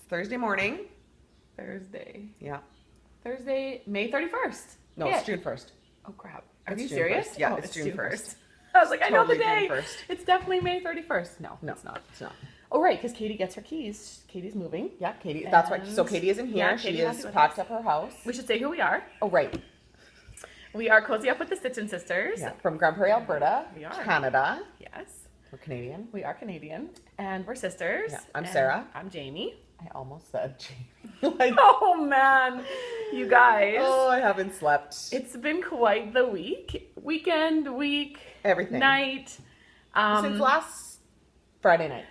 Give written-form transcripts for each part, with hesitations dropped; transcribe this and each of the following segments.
Thursday morning. Yeah. Thursday, May 31st. No, it's June 1st. Oh, crap. Are you June serious? 1st. Yeah, it's June 1st. I was like, I know the Totally day. June 1st. It's definitely May 31st. No, No, it's not. It's not. Oh, right, because Katie gets her keys. Katie's moving. Yeah, Katie. That's why. So And- Katie isn't here. Yeah, She Katie won't is be with packed us. up her house. We should say who we are. Oh, right. We are Cozy Up with the Stitchin Sisters. Yeah, from Grande Prairie, Alberta, We are. Canada. Yes. We're Canadian. We are Canadian. And we're sisters. Yeah, I'm And Sarah. I'm Jamie. I almost said Jamie. Like, Oh, man. You guys. oh, I haven't slept. It's been quite the week. Week, Everything. night. Since last Friday night.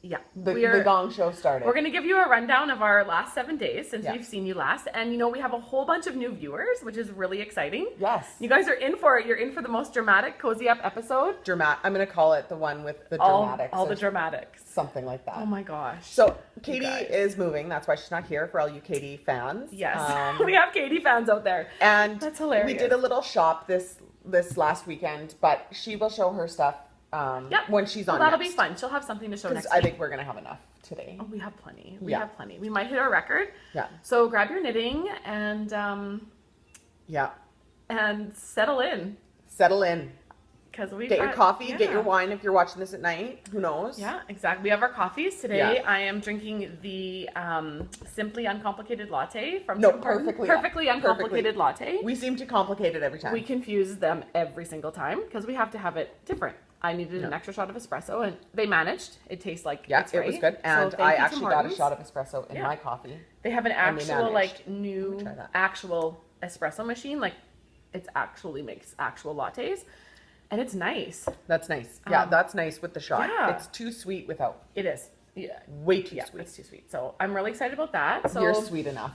Yeah. The Gong Show started. We're going to give you a rundown of our last 7 days since Yeah. we've seen you last. And, you know, we have a whole bunch of new viewers, which is really exciting. Yes. You guys are in for it. You're in for the most dramatic Cozy Up episode. I'm going to call it the one with the dramatics. All the or dramatics. something like that. Oh, my gosh. So Katie guys. is moving. That's why she's not here for all you Katie fans. Yes. We have Katie fans out there. And That's hilarious. we did a little shop this last weekend, but she will show her stuff when she's on That'll next. be fun. She'll have something to show next I week. think we're going to have enough today. Oh, we have plenty. Yeah. Have plenty. We might hit our record. Yeah. So grab your knitting and Yeah. settle in. Settle in. Because we Get your coffee, yeah. get your wine if you're watching this at night. Who knows? Yeah, exactly. We have our coffees today. Yeah. I am drinking the Simply Uncomplicated Latte from No, Tim Hortons. perfectly. Perfectly Uncomplicated Latte. We seem to complicate it every time. We confuse them every single time because we have to have it different. I needed an extra shot of espresso, and they managed. It tastes like it's it right. was good. So And thank I you, Tim actually got a Hortons. shot of espresso in my coffee. They have an and they actual managed. new Try that. actual espresso machine. Like it actually makes actual lattes, and it's nice. That's nice. Yeah, that's nice with the shot. yeah. It's too sweet without. It is. Yeah. Way too sweet. It's too sweet. So I'm really excited about that. So You're sweet enough.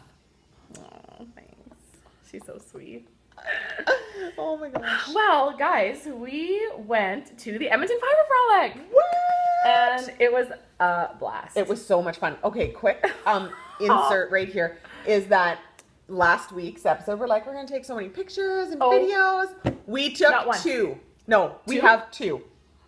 Oh, thanks. She's so sweet. Oh my gosh. Well, guys, we went to the Edmonton Fiber Frolic. What? And it was a blast. It was so much fun. Okay, quick insert right here is that last week's episode, we're going to take so many pictures and videos. We took Not one. 2. No, we 2? have 2.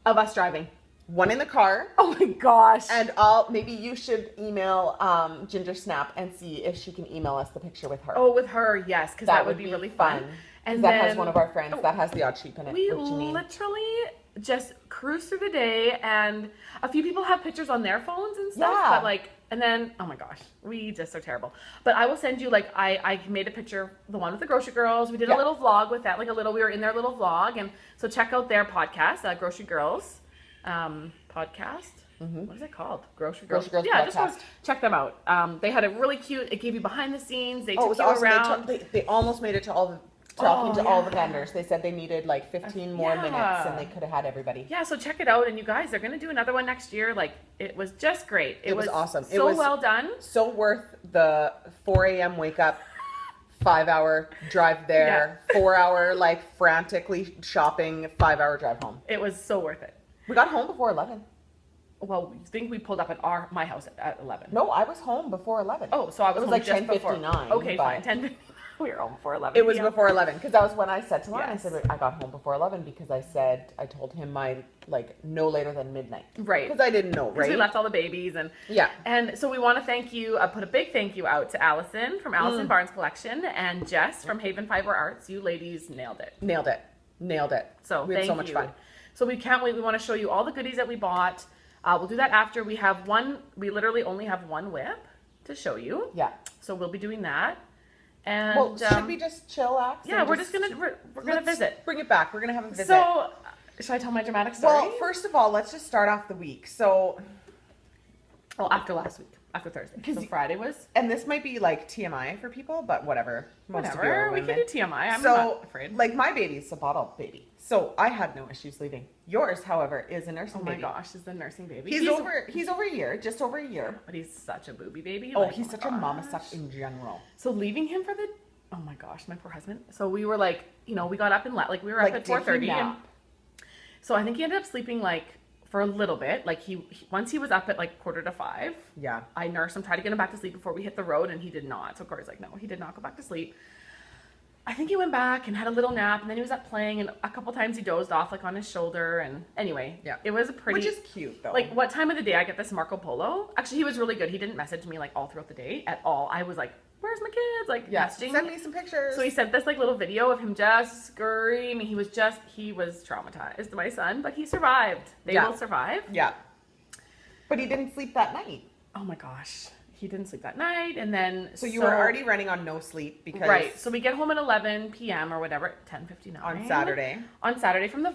of us driving. One in the car. Oh my gosh. And maybe you should email Gingersnapthat and see if she can email us the picture with her. Oh, with her, yes, because that would be really fun. And that has one of our friends that has the odd sheep in it. We with Janine. literally just cruised through the day, and a few people have pictures on their phones and stuff, Yeah. but and then, oh my gosh, we just are terrible. But I will send you, I made a picture, the one with the grocery girls. We did a little vlog with that, we were in their little vlog, and so check out their podcast, Grocery Girls podcast. Mm-hmm. What is it called? Grocery Girls. Grocery Girls Yeah, podcast. just check them out. They had a really cute, it gave you behind the scenes. They Oh, it took was you awesome. around. They almost made it to all the talking to all the vendors. They said they needed 15 more minutes and they could have had everybody. Yeah, so check it out. And you guys, they're going to do another one next year. It was just great. It was awesome. So It was well done. So worth the 4 a.m. wake up, 5-hour drive there, 4-hour frantically shopping, 5-hour drive home. It was so worth it. We got home before 11. Well, I think we pulled up at my house at 11. No, I was home before 11. Oh, so I was It was home like just before. 10:59, Okay, but- fine. 10:59. We were home before 11. It was p.m. before 11 because that was when I said to Lauren, Yes. I said I got home before 11 because I told him my no later than midnight. Right. Because I didn't know, right? Because we left all the babies and Yeah. And so we want to thank you. Put a big thank you out to Allison from Allison Barnes Collection and Jess from Haven Fiber Arts. You ladies nailed it. Nailed it. So we had thank so much you. fun. So we can't wait. We want to show you all the goodies that we bought. We'll do that after. We literally only have one whip to show you. Yeah. So we'll be doing that. And Well, should we just chillax? Yeah, and we're gonna visit. Bring it back. We're gonna have a visit. So should I tell my dramatic story? Well, first of all, let's just start off the week. So, after last week. after Thursday. So Friday was. And this might be like TMI for people, but whatever. Whatever. We can do TMI. I'm so, not afraid. Like my baby's a bottle baby, so I had no issues leaving. Yours, however, is a nursing baby. Oh my gosh, is the nursing baby. He's over a year, just over a year. But he's such a booby baby. Oh, he's such a mama suck in general. So leaving him for the, oh my gosh, my poor husband. So we were like, we got up and like we were up at 4:30. So I think he ended up sleeping like for a little bit. Like he once he was up at like 4:45. Yeah. I nursed him, tried to get him back to sleep before we hit the road, and he did not. So Corey's like, no, he did not go back to sleep. I think he went back and had a little nap, and then he was up playing, and a couple times he dozed off like on his shoulder. And anyway, yeah, it was a pretty, which is cute though. Like, what time of the day I get this Marco Polo? Actually, he was really good. He didn't message me like all throughout the day at all. I was like, where's my kids? Like, messaging. Send me some pictures. So he sent this like little video of him just screaming. He was traumatized, my son, but he survived. They will survive. Yeah. But he didn't sleep that night. Oh my gosh. He didn't sleep that night, and then so you were already running on no sleep because right. So we get home at 11 p.m. or whatever, 10:59 on Saturday. On Saturday from the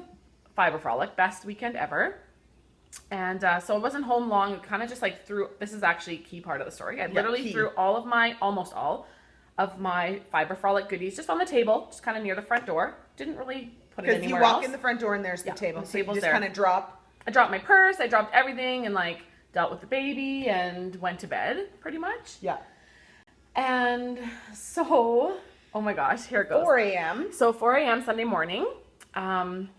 Fiber Frolic, best weekend ever. And so I wasn't home long. Kind of just like threw. This is actually a key part of the story. I literally threw almost all of my Fiber Frolic goodies just on the table, just kind of near the front door. Didn't really put it anywhere else. Because you walk in the front door and there's the table. So you just kind of drop. I dropped my purse. I dropped everything and like dealt with the baby and went to bed pretty much. Yeah. And so, oh my gosh, here it goes. 4 a.m. So 4 a.m. Sunday morning,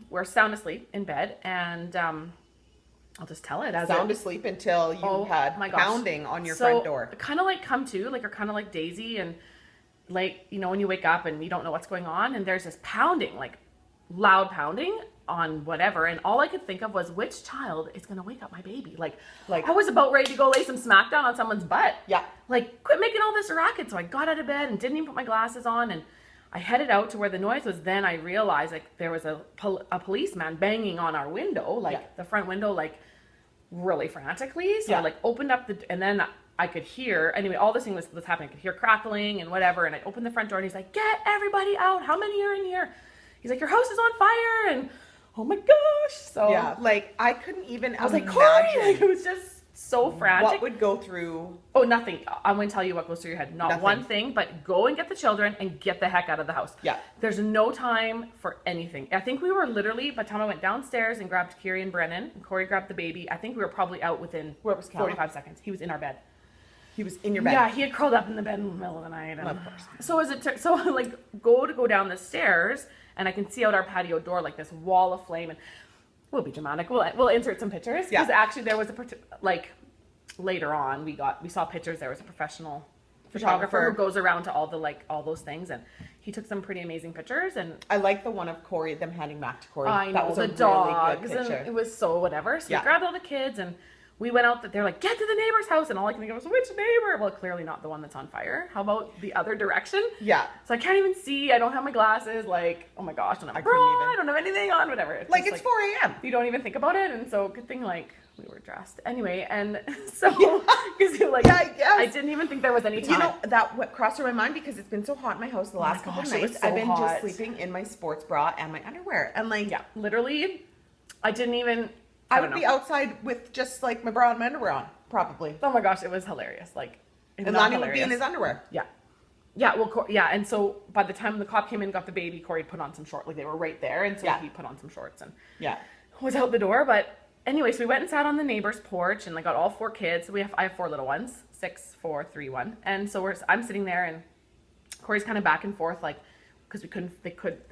we're sound asleep in bed, and I'll just tell it as sound asleep until you had pounding on your front door. Kind of like come to, like, or kind of like Daisy, and like, when you wake up and you don't know what's going on, and there's this pounding, like loud pounding on whatever, and all I could think of was which child is gonna wake up my baby. Like I was about ready to go lay some smackdown on someone's butt. Yeah. Like, quit making all this racket. So I got out of bed and didn't even put my glasses on, and I headed out to where the noise was. Then I realized like there was a policeman banging on our window, like the front window, like really frantically. So I like opened up and then I could hear, anyway, all this thing was happening. I could hear crackling and whatever, and I opened the front door and he's like, get everybody out. How many are in here? He's like, your house is on fire, and oh my gosh. So yeah, like I couldn't even I was like, Corey, like, it was just so frantic. What would go through? Oh, nothing. I'm going to tell you what goes through your head. Not one thing, but go and get the children and get the heck out of the house. Yeah. There's no time for anything. I think we were literally, by the time I went downstairs and grabbed Kiri and Brennan, and Corey grabbed the baby, I think we were probably out within 45 seconds. He was in our bed. He was in your bed? Yeah, he had curled up in the bed in the middle of the night. And of course. So as it took, so like go down the stairs, and I can see out our patio door like this wall of flame, and we'll be dramatic. We'll insert some pictures because actually there was later on we saw pictures. There was a professional photographer who goes around to all those things, and he took some pretty amazing pictures. And I like the one of Corey, them handing back to Corey. I know, that was the dogs, really good picture. And it was so whatever. So we grabbed all the kids and we went out. They're like, get to the neighbor's house, and all I can think of was, which neighbor? Well, clearly not the one that's on fire. How about the other direction? Yeah. So I can't even see. I don't have my glasses. Like, oh my gosh, I don't have anything on. Whatever. It's like, it's 4 a.m. You don't even think about it, and so good thing like we were dressed anyway. And so because I didn't even think there was any time. You know, what crossed through my mind because it's been so hot in my house the last couple of nights. I've been just sleeping in my sports bra and my underwear, and like literally, I didn't even. I would be outside with just like my bra and my underwear on, probably. Oh my gosh, it was hilarious. Like, and Lonnie would be in his underwear. Yeah. Yeah, well, and so by the time the cop came in and got the baby, Corey had put on some shorts. Like, they were right there, and so he put on some shorts and was out the door. But anyway, so we went and sat on the neighbor's porch, and I got all 4 kids. So I have 4 little ones, 6, 4, 3, 1. And so I'm sitting there, and Corey's kind of back and forth, like, because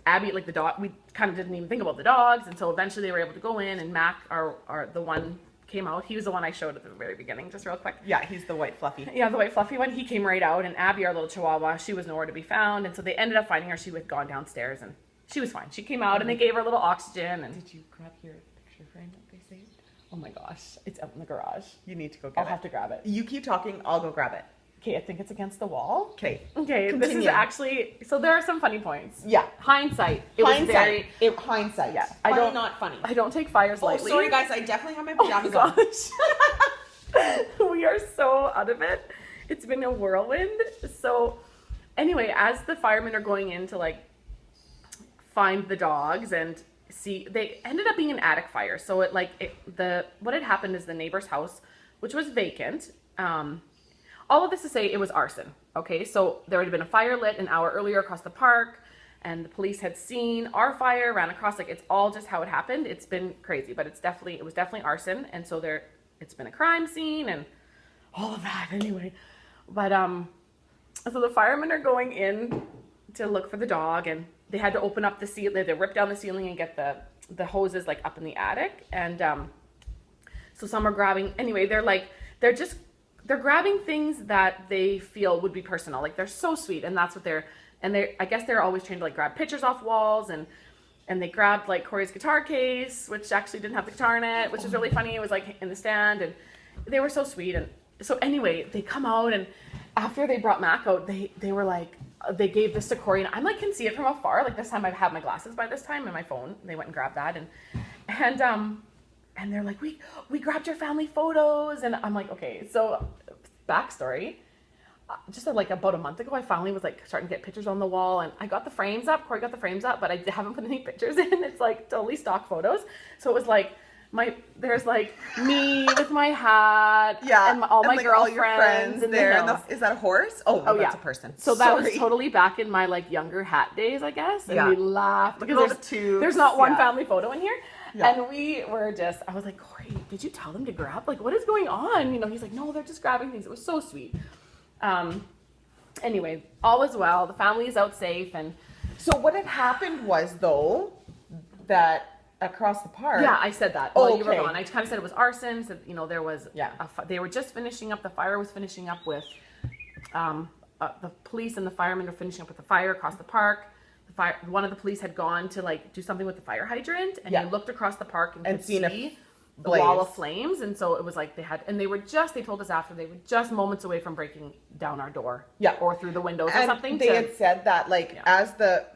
Abby, like the dog, we kind of didn't even think about the dogs. And so eventually they were able to go in, and Mac, the one came out. He was the one I showed at the very beginning, just real quick. Yeah, he's the white fluffy. Yeah, the white fluffy one. He came right out, and Abby, our little chihuahua, she was nowhere to be found. And so they ended up finding her. She had gone downstairs, and she was fine. She came out, and they gave her a little oxygen. And did you grab your picture frame that they saved? Oh my gosh, it's out in the garage. You need to go get it. I'll have to grab it. You keep talking, I'll go grab it. Okay, I think it's against the wall. Okay. Continue. This is actually, so there are some funny points. Yeah. Hindsight. Hindsight. Yeah. Funny, not funny. I don't take fires lightly. Sorry guys, I definitely have my pajamas on. We are so out of it. It's been a whirlwind. So anyway, as the firemen are going in to like find the dogs and see, they ended up being an attic fire. So what had happened is the neighbor's house, which was vacant, all of this to say it was arson. Okay, so there had been a fire lit an hour earlier across the park, and the police had seen our fire, ran across. Like, it's all just how it happened. It's been crazy, but it was definitely arson, and so it's been a crime scene and all of that anyway. But so the firemen are going in to look for the dog, and they had to open up the ceiling. They ripped down the ceiling and get the hoses like up in the attic, and so some are grabbing. Anyway, they're grabbing things that they feel would be personal. Like, they're so sweet, and that's what I guess they're always trained to like grab pictures off walls, and they grabbed like Corey's guitar case, which actually didn't have the guitar in it, which was really funny. It was like in the stand, and they were so sweet. And so anyway, they come out, and after they brought Mac out, they were like, they gave this to Corey, and I like can see it from afar. Like, this time I have my glasses by this time and my phone. They went and grabbed that, and they're like, we grabbed your family photos, and I'm like, okay. So backstory, just like about a month ago, I finally was like starting to get pictures on the wall, and I got the frames up. Corey got the frames up, but I haven't put any pictures in. It's like totally stock photos. So it was like there's like me with my hat, and all my like girlfriends in there. Is that a horse? Oh, that's yeah, a person. So that was totally back in my like younger hat days, I guess. And we laughed because there's not one family photo in here. Yeah. And we were I was like, Corey, did you tell them to grab? Like, what is going on? You know, he's like, no, they're just grabbing things. It was so sweet. Anyway, all is well. The family is out safe. And so what had happened was, though, that across the park. Yeah, I said that while you were gone. I kind of said it was arson. So, you know, there was, they were just finishing up. The fire was finishing up with, the police and the firemen were finishing up with the fire across the park. One of the police had gone to like do something with the fire hydrant, and they looked across the park and could see the wall of flames. And so it was like they told us after, they were just moments away from breaking down our door, or through the windows or something. They had said that as the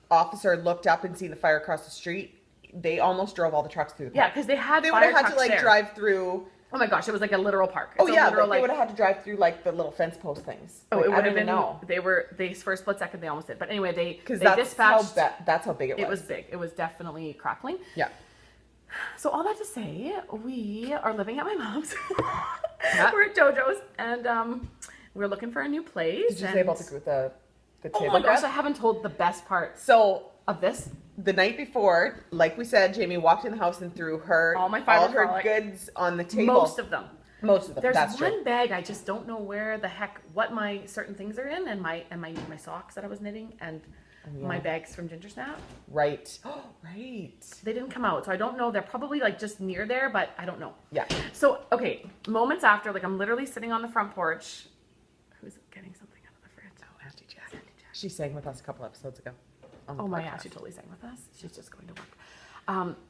officer looked up and seen the fire across the street, they almost drove all the trucks through the park. Yeah, because they would have had to like drive through. Oh my gosh, it was like a literal park. They would have had to drive through like the little fence post things. Oh, it would have been. Know. They for a split second they almost did, but anyway they dispatched. That's how big it was. It was big. It was definitely crackling. Yeah. So all that to say, we are living at my mom's. We're at JoJo's, and we're looking for a new place. Did you say about the table? Oh my gosh, I haven't told the best part. So of this. The night before, like we said, Jamie walked in the house and threw all her goods on the table. Most of them. There's one bag I just don't know what my certain things are in, and my socks that I was knitting, and my bags from Gingersnapthat. Right. Oh, right. They didn't come out, so I don't know. They're probably like just near there, but I don't know. Yeah. So okay, moments after, like I'm literally sitting on the front porch. Who's getting something out of the fridge? Oh, Auntie Jack. She sang with us a couple episodes ago. Oh my gosh, she totally sang with us. She's just going to work.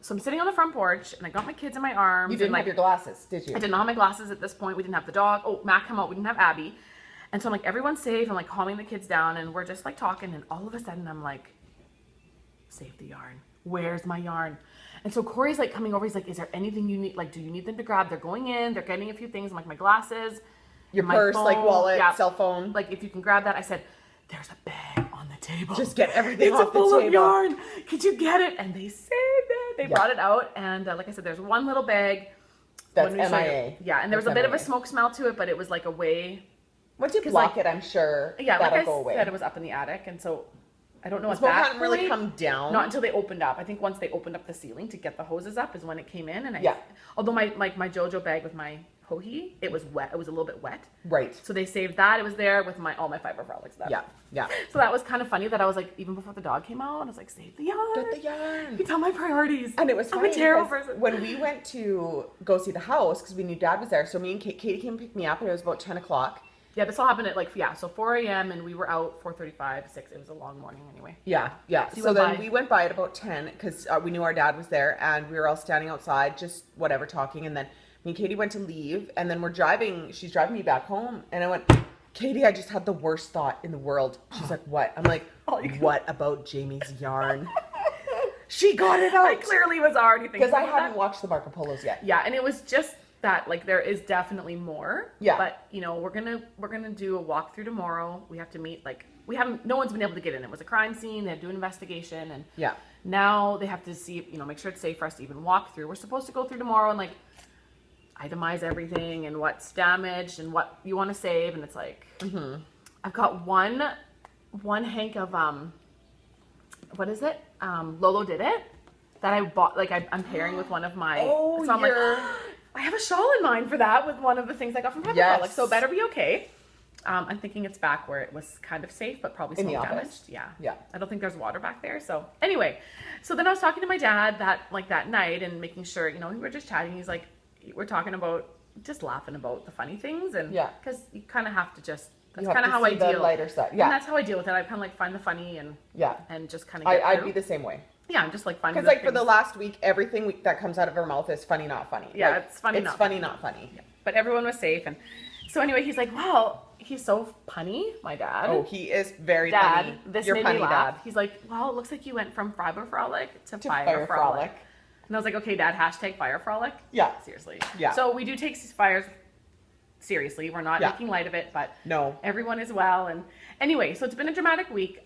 So I'm sitting on the front porch, and I got my kids in my arms. You didn't have your glasses, did you? I did not have my glasses at this point. We didn't have the dog. Oh, Mac come out. We didn't have Abby. And so I'm like, everyone's safe. I'm like calming the kids down, and we're just like talking, and all of a sudden I'm like, save the yarn. Where's my yarn? And so Corey's like coming over. He's like, is there anything you need? Like, do you need them to grab? They're going in. They're getting a few things. I'm like, my glasses. Your purse, phone, like wallet, cell phone. Like, if you can grab that. I said, there's a bag on the table. Just get everything off the table. It's full of yarn. Could you get it? And they saved it. They brought it out. And like I said, there's one little bag. That's MIA. Yeah, and there was a bit of a smoke smell to it, but it was like a way. Once you block it, I'm sure that'll go away. Yeah, like I said, it was up in the attic. And so I don't know if that hadn't really come down. Not until they opened up. I think once they opened up the ceiling to get the hoses up is when it came in. And although my JoJo bag with my hohi, it was wet. It was a little bit wet. Right. So they saved that. It was there with all my fiber frolics. Yeah. So that was kind of funny that I was like, even before the dog came out, I was like, save the yarn. Get the yarn. You tell my priorities. And it was funny. I'm a terrible person. When we went to go see the house, because we knew Dad was there, so me and Katie came and picked me up, and it was about 10 o'clock. Yeah, this all happened at so 4 a.m. and we were out 4:35, 6. It was a long morning anyway. Yeah. So then we went by at about 10 because we knew our dad was there, and we were all standing outside, just whatever, talking, and then me and Katie went to leave, and then she's driving me back home, and I went, Katie, I just had the worst thought in the world. She's like, what? I'm like, what about Jamie's yarn? She got it out. I clearly was already thinking because I hadn't watched the Marco Polos yet. Yeah, and it was just that, like, there is definitely more. Yeah. But we're gonna do a walkthrough tomorrow. We have to meet, like, no one's been able to get in. It was a crime scene. They had to do an investigation, and now they have to see, make sure it's safe for us to even walk through. We're supposed to go through tomorrow, and like, itemize everything and what's damaged and what you want to save. And it's like, I've got one hank of, what is it? Lolo Did It that I bought, like I'm pairing with one of my, so I'm like, I have a shawl in mind for that with one of the things I got from Fiber Frolic, so it better be okay. I'm thinking it's back where it was kind of safe, but probably smoke damaged. Yeah. I don't think there's water back there. So anyway, so then I was talking to my dad that night and making sure, you know, we were just chatting. He's like, we're talking about, just laughing about the funny things. And because you kind of have to just, that's kind of how I deal. Lighter side. And that's how I deal with it. I kind of like find the funny and just kind of get I'd be the same way. Yeah, I'm just like finding because like for the last week, everything that comes out of her mouth is funny, not funny. Yeah, like, it's funny, not funny. Yeah. But everyone was safe, and so anyway, he's like, "Well, he's so punny." My dad. Oh, he is very punny. This Your made punny me laugh. dad. He's like, "Well, it looks like you went from Fiber Frolic to Fire Frolic." And I was like, "Okay, Dad, hashtag Fire Frolic." Yeah. Seriously. Yeah. So we do take these fires seriously. We're not making light of it, but everyone is well. And anyway, so it's been a dramatic week.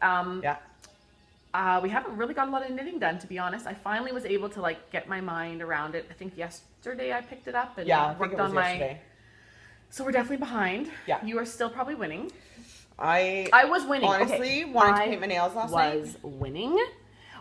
We haven't really got a lot of knitting done, to be honest. I finally was able to like get my mind around it. I think yesterday I picked it up and worked on my. So we're definitely behind. Yeah. You are still probably winning. I was winning. Honestly, wanted to paint my nails last night. Was winning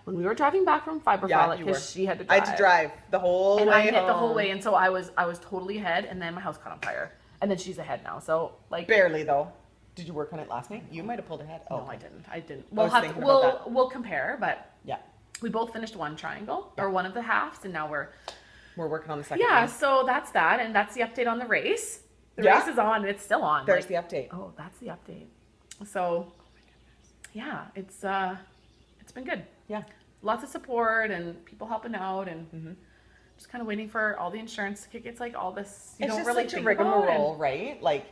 when we were driving back from Fiber Frolic because she had to drive. I had to drive the whole way. And I hit the whole way, and so I was totally ahead, and then my house caught on fire, and then she's ahead now. So like barely though. Did you work on it last night? You might have pulled ahead. No, I didn't. We'll compare, but yeah, we both finished one triangle or one of the halves, and now we're working on the second. Yeah, so that's that, and that's the update on the race. The race is on, and it's still on. There's the update. Oh, that's the update. So, yeah, it's been good. Yeah, lots of support and people helping out, and just kind of waiting for all the insurance to kick. It's like all this you don't really think rigmarole, right? Like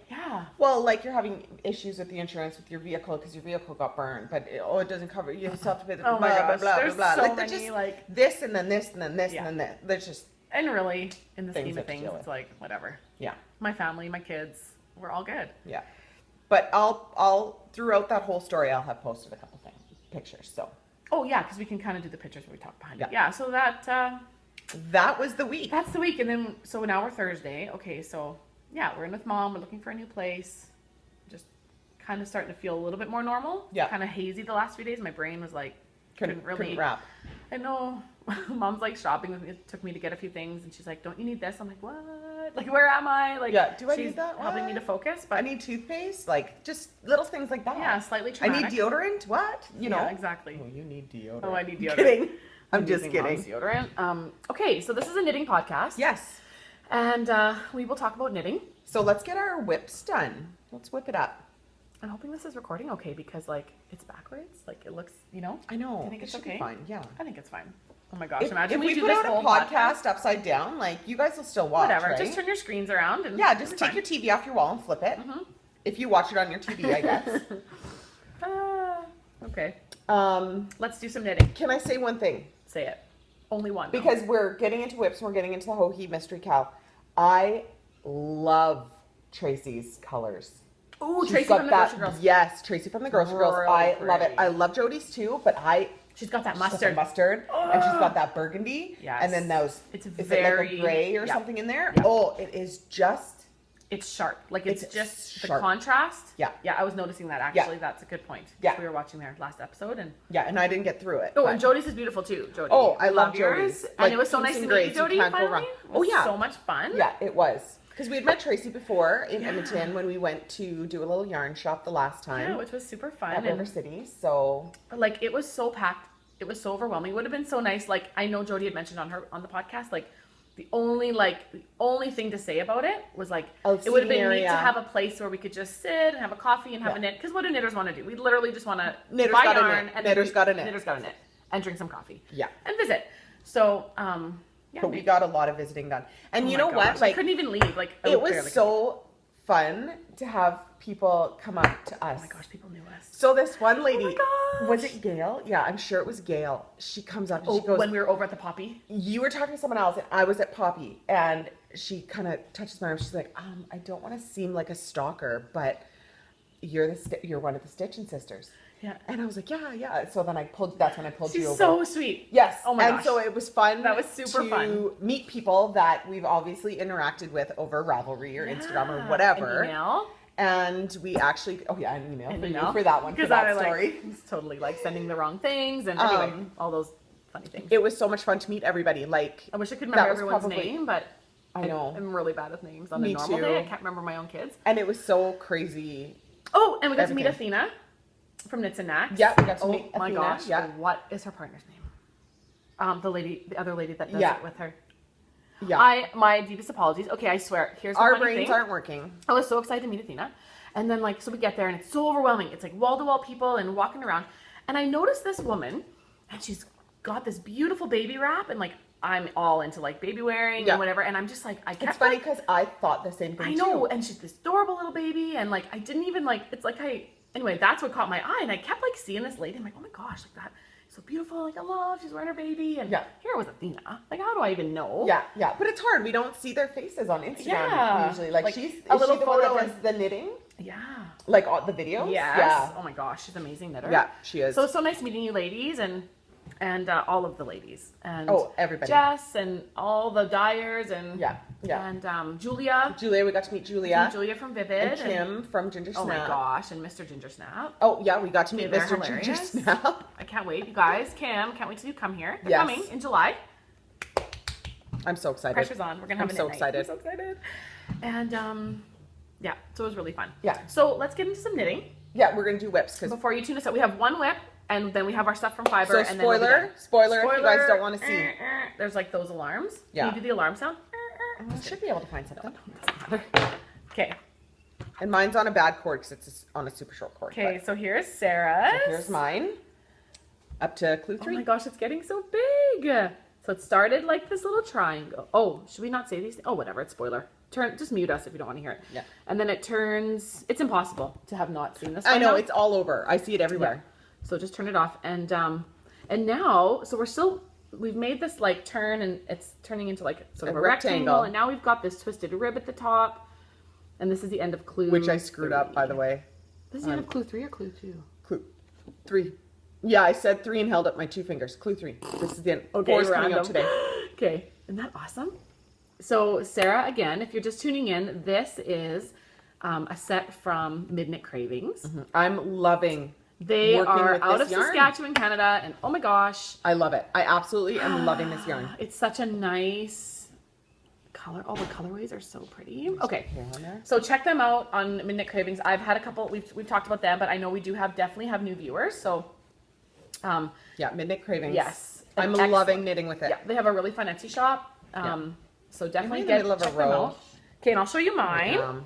well, like you're having issues with the insurance with your vehicle because your vehicle got burned, but it doesn't cover. You still have to pay the blah blah blah blah. So like many, just like this and then this and then this and then that. There's just and really in the scheme of things, it's like whatever. Yeah, my family, my kids, we're all good. Yeah, but I'll throughout that whole story, I'll have posted a couple pictures. So oh yeah, because we can kind of do the pictures when we talk behind it. Yeah, so that was the week. That's the week. And then, so now we're Thursday. Okay, so yeah, we're in with Mom. We're looking for a new place. Just kind of starting to feel a little bit more normal. Yeah. Kind of hazy the last few days. My brain was like, couldn't wrap. I know. Mom's like shopping with me. It took me to get a few things. And she's like, don't you need this? I'm like, what? Like, where am I? Like, do I need that? She's helping me to focus. But I need toothpaste. Like, just little things like that. Yeah, slightly traumatic. I need deodorant. What? You know. Yeah, exactly. Oh, you need deodorant. Oh, I need deodorant. Kidding. I'm just kidding. Deodorant. Okay, so this is a knitting podcast. Yes. And we will talk about knitting. So let's get our whips done. Let's whip it up. I'm hoping this is recording okay because like it's backwards. Like it looks, you know. I know. I think it's okay. Fine. Yeah. I think it's fine. Oh my gosh! Imagine if we put out a podcast upside down, like you guys will still watch. Whatever. Right? Just turn your screens around and just take your TV off your wall and flip it. If you watch it on your TV, I guess. Okay. Let's do some knitting. Can I say one thing? Say it. Only one. Because we're getting into whips and we're getting into the Ho He Mystery Cal. I love Tracy's colors. Oh, Tracy from the Grocery Girls. Yes, Tracy from the Grocery Girls. I love it. I love Jody's too, but she's got that mustard. And she's got that burgundy. Yes. And then those, it's is very, it like a gray or something in there? Yeah. Oh, it is just. It's sharp. Like it's just sharp. The contrast. Yeah. Yeah, I was noticing that actually. Yeah. That's a good point. Yeah. We were watching their last episode and. Yeah, and I didn't get through it. Oh, and Jody's is beautiful too. Jody. Oh, I love Jody's. And it was so nice to meet you, Jody. Finally. Oh yeah. So much fun. Yeah, it was. Because we had met Tracy before in Edmonton when we went to do a little yarn shop the last time. Yeah, which was super fun. At River City. So. Like it was so packed. It was so overwhelming. It would have been so nice. Like I know Jody had mentioned on the podcast, like the only thing to say about it was like it would have been neat to have a place where we could just sit and have a coffee and have a knit. Because what do knitters want to do? We literally just want to buy yarn and Knitters got a knit. Knitters got a knit and drink some coffee. Yeah. And visit. So but we got a lot of visiting done. And you know what? Like I couldn't even leave. Like it was so fun to have people come up to us. Oh my gosh, people knew us. So this one lady, was it Gail? Yeah, I'm sure it was Gail. She comes up and she goes, when we were over at the Poppy? You were talking to someone else and I was at Poppy, and she kind of touches my arm. She's like, I don't want to seem like a stalker, but you're one of the Stitchin Sisters. Yeah. And I was like, yeah. So then that's when I pulled you over. She's so sweet. Yes. Oh my gosh. And so it was fun. That was super fun. To meet people that we've obviously interacted with over Ravelry or Instagram or whatever. An email. And we actually, an email An for email. you for that one, for that story. Like, totally like sending the wrong things and anyway, all those funny things. It was so much fun to meet everybody. Like, I wish I could remember everyone's name, but I know. I'm really bad with names on a normal day. I can't remember my own kids. And it was so crazy. Oh, and we got to meet Athena from Knits and Knacks. Yeah, we got to meet Athena. Oh my gosh. Yeah. What is her partner's name? The other lady that does it with her. Yeah. My deepest apologies. Okay, I swear. Here's the Our funny brains thing. aren't working. I was so excited to meet Athena. And then so we get there and it's so overwhelming. It's like wall-to-wall people and walking around. And I noticed this woman and she's got this beautiful baby wrap and like I'm all into like baby wearing and whatever. And I'm just like, it's funny because I thought the same thing I know. And she's this adorable little baby. And like, I didn't even anyway, that's what caught my eye. And I kept like seeing this lady. I'm like, oh my gosh, like that. So beautiful, like I love, she's wearing her baby, and here was Athena. Like, how do I even know? Yeah, but it's hard. We don't see their faces on Instagram usually. Like she's a little photo of does the knitting. Yeah. Like all the videos. Yes. Yeah. Oh my gosh, she's an amazing knitter. Yeah, she is. So it's so nice meeting you ladies and all of the ladies and everybody. Jess and all the dyers and and Julia. We got to meet Julia. Julia from Vivid and Kim from Gingersnapthat. Oh my gosh, and Mr. Gingersnapthat. Oh yeah, we got to meet Mr. Gingersnapthat. I can't wait, you guys. Kim, can't wait till you come here. They're coming in July. I'm so excited. Pressure's on. We're gonna have I'm so excited. I'm so excited. And so it was really fun. Yeah. So let's get into some knitting. Yeah, we're gonna do whips because before you tune us out, we have one whip. And then we have our stuff from Fiber. So and spoiler, if you guys don't want to see. There's like those alarms. Yeah. Can you do the alarm sound? I should be able to find something. Okay. And mine's on a bad cord because it's on a super short cord. Okay, so here's Sarah's. So here's mine. Up to clue 3. Oh my gosh, it's getting so big. So it started like this little triangle. Oh, should we not say these? Oh, whatever. It's spoiler. Just mute us if you don't want to hear it. Yeah. And then it turns. It's impossible to have not seen this. I know, it's all over. I see it everywhere. Yeah. So just turn it off. And now, so we've made this like turn and it's turning into like sort of a rectangle. And now we've got this twisted rib at the top. And this is the end of clue Which I screwed up, by the way. This is the end of clue 3 or clue 2? Clue 3. Yeah, I said 3 and held up my 2 fingers. Clue 3. This is the end. Okay, 4 is coming up today. Okay, isn't that awesome? So Sarah, again, if you're just tuning in, this is a set from Midnight Cravings. Mm-hmm. I'm loving They are out of Saskatchewan, Canada, and oh my gosh. I love it. I absolutely am loving this yarn. It's such a nice color. All the colorways are so pretty. Okay, so check them out on Midnight Cravings. I've had a couple, we've talked about them, but I know we do definitely have new viewers, so. Yeah, Midnight Cravings. Yes. I'm loving knitting with it. Yeah, they have a really fun Etsy shop. So definitely check them out. Okay, and I'll show you mine.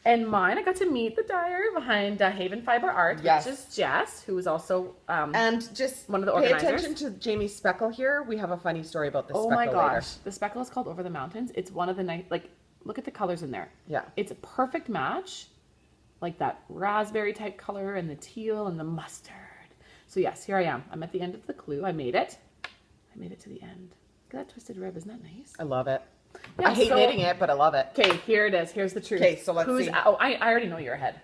And mine, I got to meet the dyer behind Haven Fiber Art, which is Jess, who is also and just one of the organizers. Pay attention to Jamie's speckle here. We have a funny story about this speckle later. Oh my gosh. Later. The speckle is called Over the Mountains. It's one of the nice, like, look at the colors in there. Yeah. It's a perfect match. Like that raspberry type color and the teal and the mustard. So yes, here I am. I'm at the end of the clue. I made it. I made it to the end. Look at that twisted rib. Isn't that nice? I love it. Yeah, I hate knitting it, but I love it. Okay, here it is. Here's the truth. Okay, so let's see. Oh, I already know you're ahead.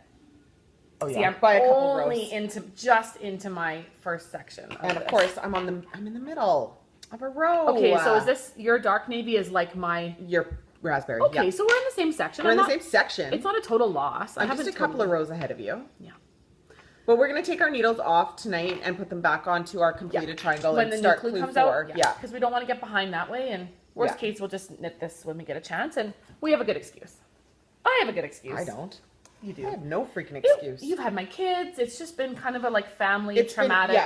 Oh yeah, see, I'm by a couple only rows. into my first section. And of course, I'm in the middle of a row. Okay, so is this your dark navy? Is like your raspberry? Okay, so we're in the same section. We're in the same section. It's not a total loss. I'm just a couple of rows ahead of you. Yeah. But we're gonna take our needles off tonight and put them back onto our completed triangle and start clue 4. Yeah, because we don't want to get behind that way. And worst case, we'll just knit this when we get a chance, and we have a good excuse. I have a good excuse. I don't. You do. I have no freaking excuse. You've had my kids. It's just been kind of a like family traumatic.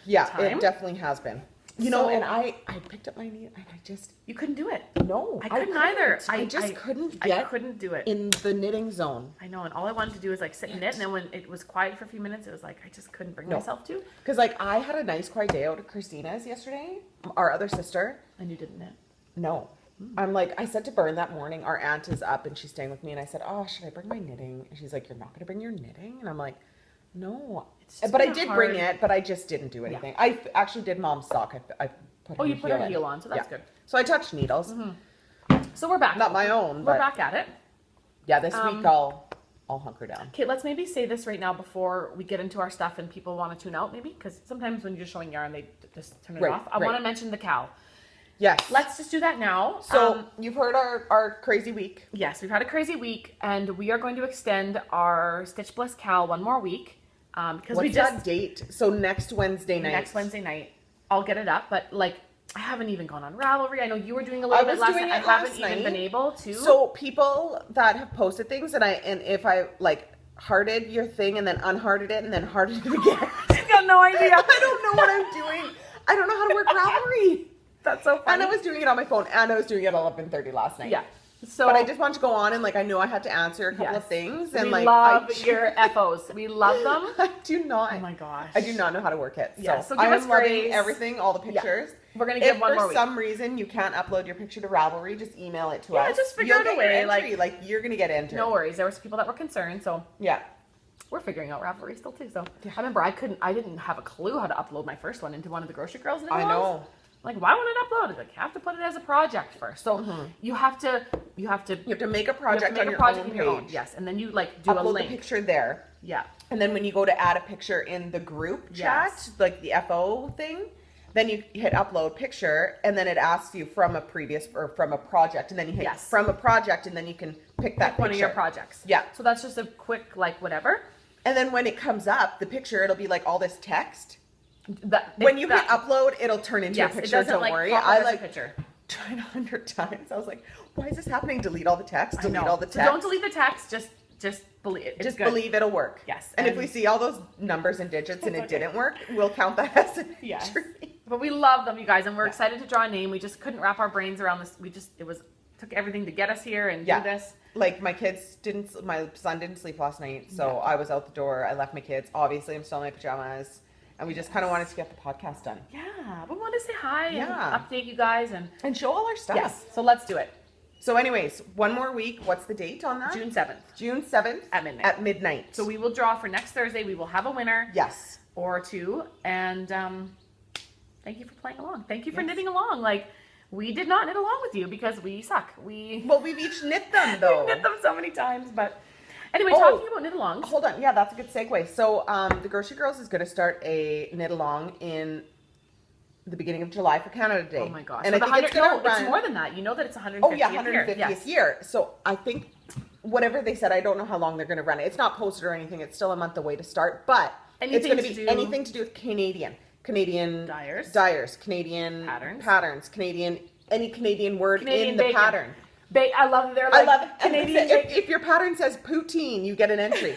Yeah, time. it definitely has been. You know, and I picked up my needle and I just you couldn't do it. No, I couldn't either. I couldn't do it in the knitting zone. I know, and all I wanted to do was like sit and knit, and then when it was quiet for a few minutes, it was like I just couldn't bring myself to. Because like I had a nice quiet day out at Christina's yesterday, our other sister, and you didn't knit. No. I'm like, I said to Bern that morning, our aunt is up and she's staying with me, and I said, oh, should I bring my knitting? And she's like, you're not going to bring your knitting? And I'm like, no. But I did bring it, but I just didn't do anything. I actually did mom's sock. I put you put her heel on, so that's good. So I touched needles. So we're back. Not my own, but we're back at it. Yeah, this week I'll all hunker down. Okay, let's maybe say this right now before we get into our stuff and people want to tune out, maybe, because sometimes when you're showing yarn, they just turn it off. I want to mention the KAL. Yes. Let's just do that now. So you've heard our crazy week. Yes, we've had a crazy week, and we are going to extend our stitchblissKAL one more week. Because What's that date? So next Wednesday night. Next Wednesday night. I'll get it up, but like I haven't even gone on Ravelry. I know you were doing a little bit last night. I haven't even been able to. So people that have posted things, and if I like hearted your thing and then unhearted it and then hearted it again. She's got no idea. I don't know what I'm doing. I don't know how to work Ravelry. That's so funny. And I was doing it on my phone, and I was doing it at 11:30 last night. Yeah. So, but I just wanted to go on and like I know I had to answer a couple of things, and we love your FOs. We love them. I do not. Oh my gosh. I do not know how to work it. Yeah. So give us loving everything, all the pictures. Yeah. We're gonna give one more week. If for some reason you can't upload your picture to Ravelry, just email it to us. Yeah, just figure out a way. Like you're gonna get entered. No worries. There was people that were concerned, so yeah. We're figuring out Ravelry still too. So I remember I didn't have a clue how to upload my first one into one of the Grocery Girls. I know. Like, why won't it upload? It's like, you have to put it as a project first. So you have to make a project on your own page. Yes, and then you like do upload a link. The picture there. Yeah. And then when you go to add a picture in the group chat, like the FO thing, then you hit upload picture, and then it asks you from a previous or from a project, and then you hit from a project, and then you can pick that picture. One of your projects. Yeah. So that's just a quick like whatever. And then when it comes up, the picture, it'll be like all this text. When you hit upload, it'll turn into a picture. Don't worry. I like tried 100 times. I was like, why is this happening? Delete all the text. Delete all the text. So don't delete the text. Just believe it. Just believe it'll work. Yes. And if we see all those numbers and digits and it didn't work, we'll count that as an entry. But we love them, you guys, and we're excited to draw a name. We just couldn't wrap our brains around this. Took everything to get us here and do this. Like my son didn't sleep last night, so I was out the door. I left my kids. Obviously, I'm still in my pajamas. And we just kind of wanted to get the podcast done. Yeah, we wanted to say hi and update you guys and show all our stuff. Yes, so let's do it. So anyways, one more week. What's the date on that? June 7th. June 7th. At midnight. So we will draw for next Thursday. We will have a winner. Yes. Or two. And thank you for playing along. Thank you for knitting along. Like, we did not knit along with you because we suck. Well, we've each knit them, though. We've knit them so many times, but... Anyway, talking about knit-alongs. Hold on. Yeah, that's a good segue. So the Grocery Girls is going to start a knit-along in the beginning of July for Canada Day. Oh, my gosh. And so I think it's more than that. You know that it's 150th year. Oh, yeah, 150th year. So I think whatever they said, I don't know how long they're going to run it. It's not posted or anything. It's still a month away to start. But it's going to be anything to do with Canadian dyers, Canadian patterns, any Canadian word in the pattern. I love that they're like, I love it. Canadian. If your pattern says poutine, you get an entry.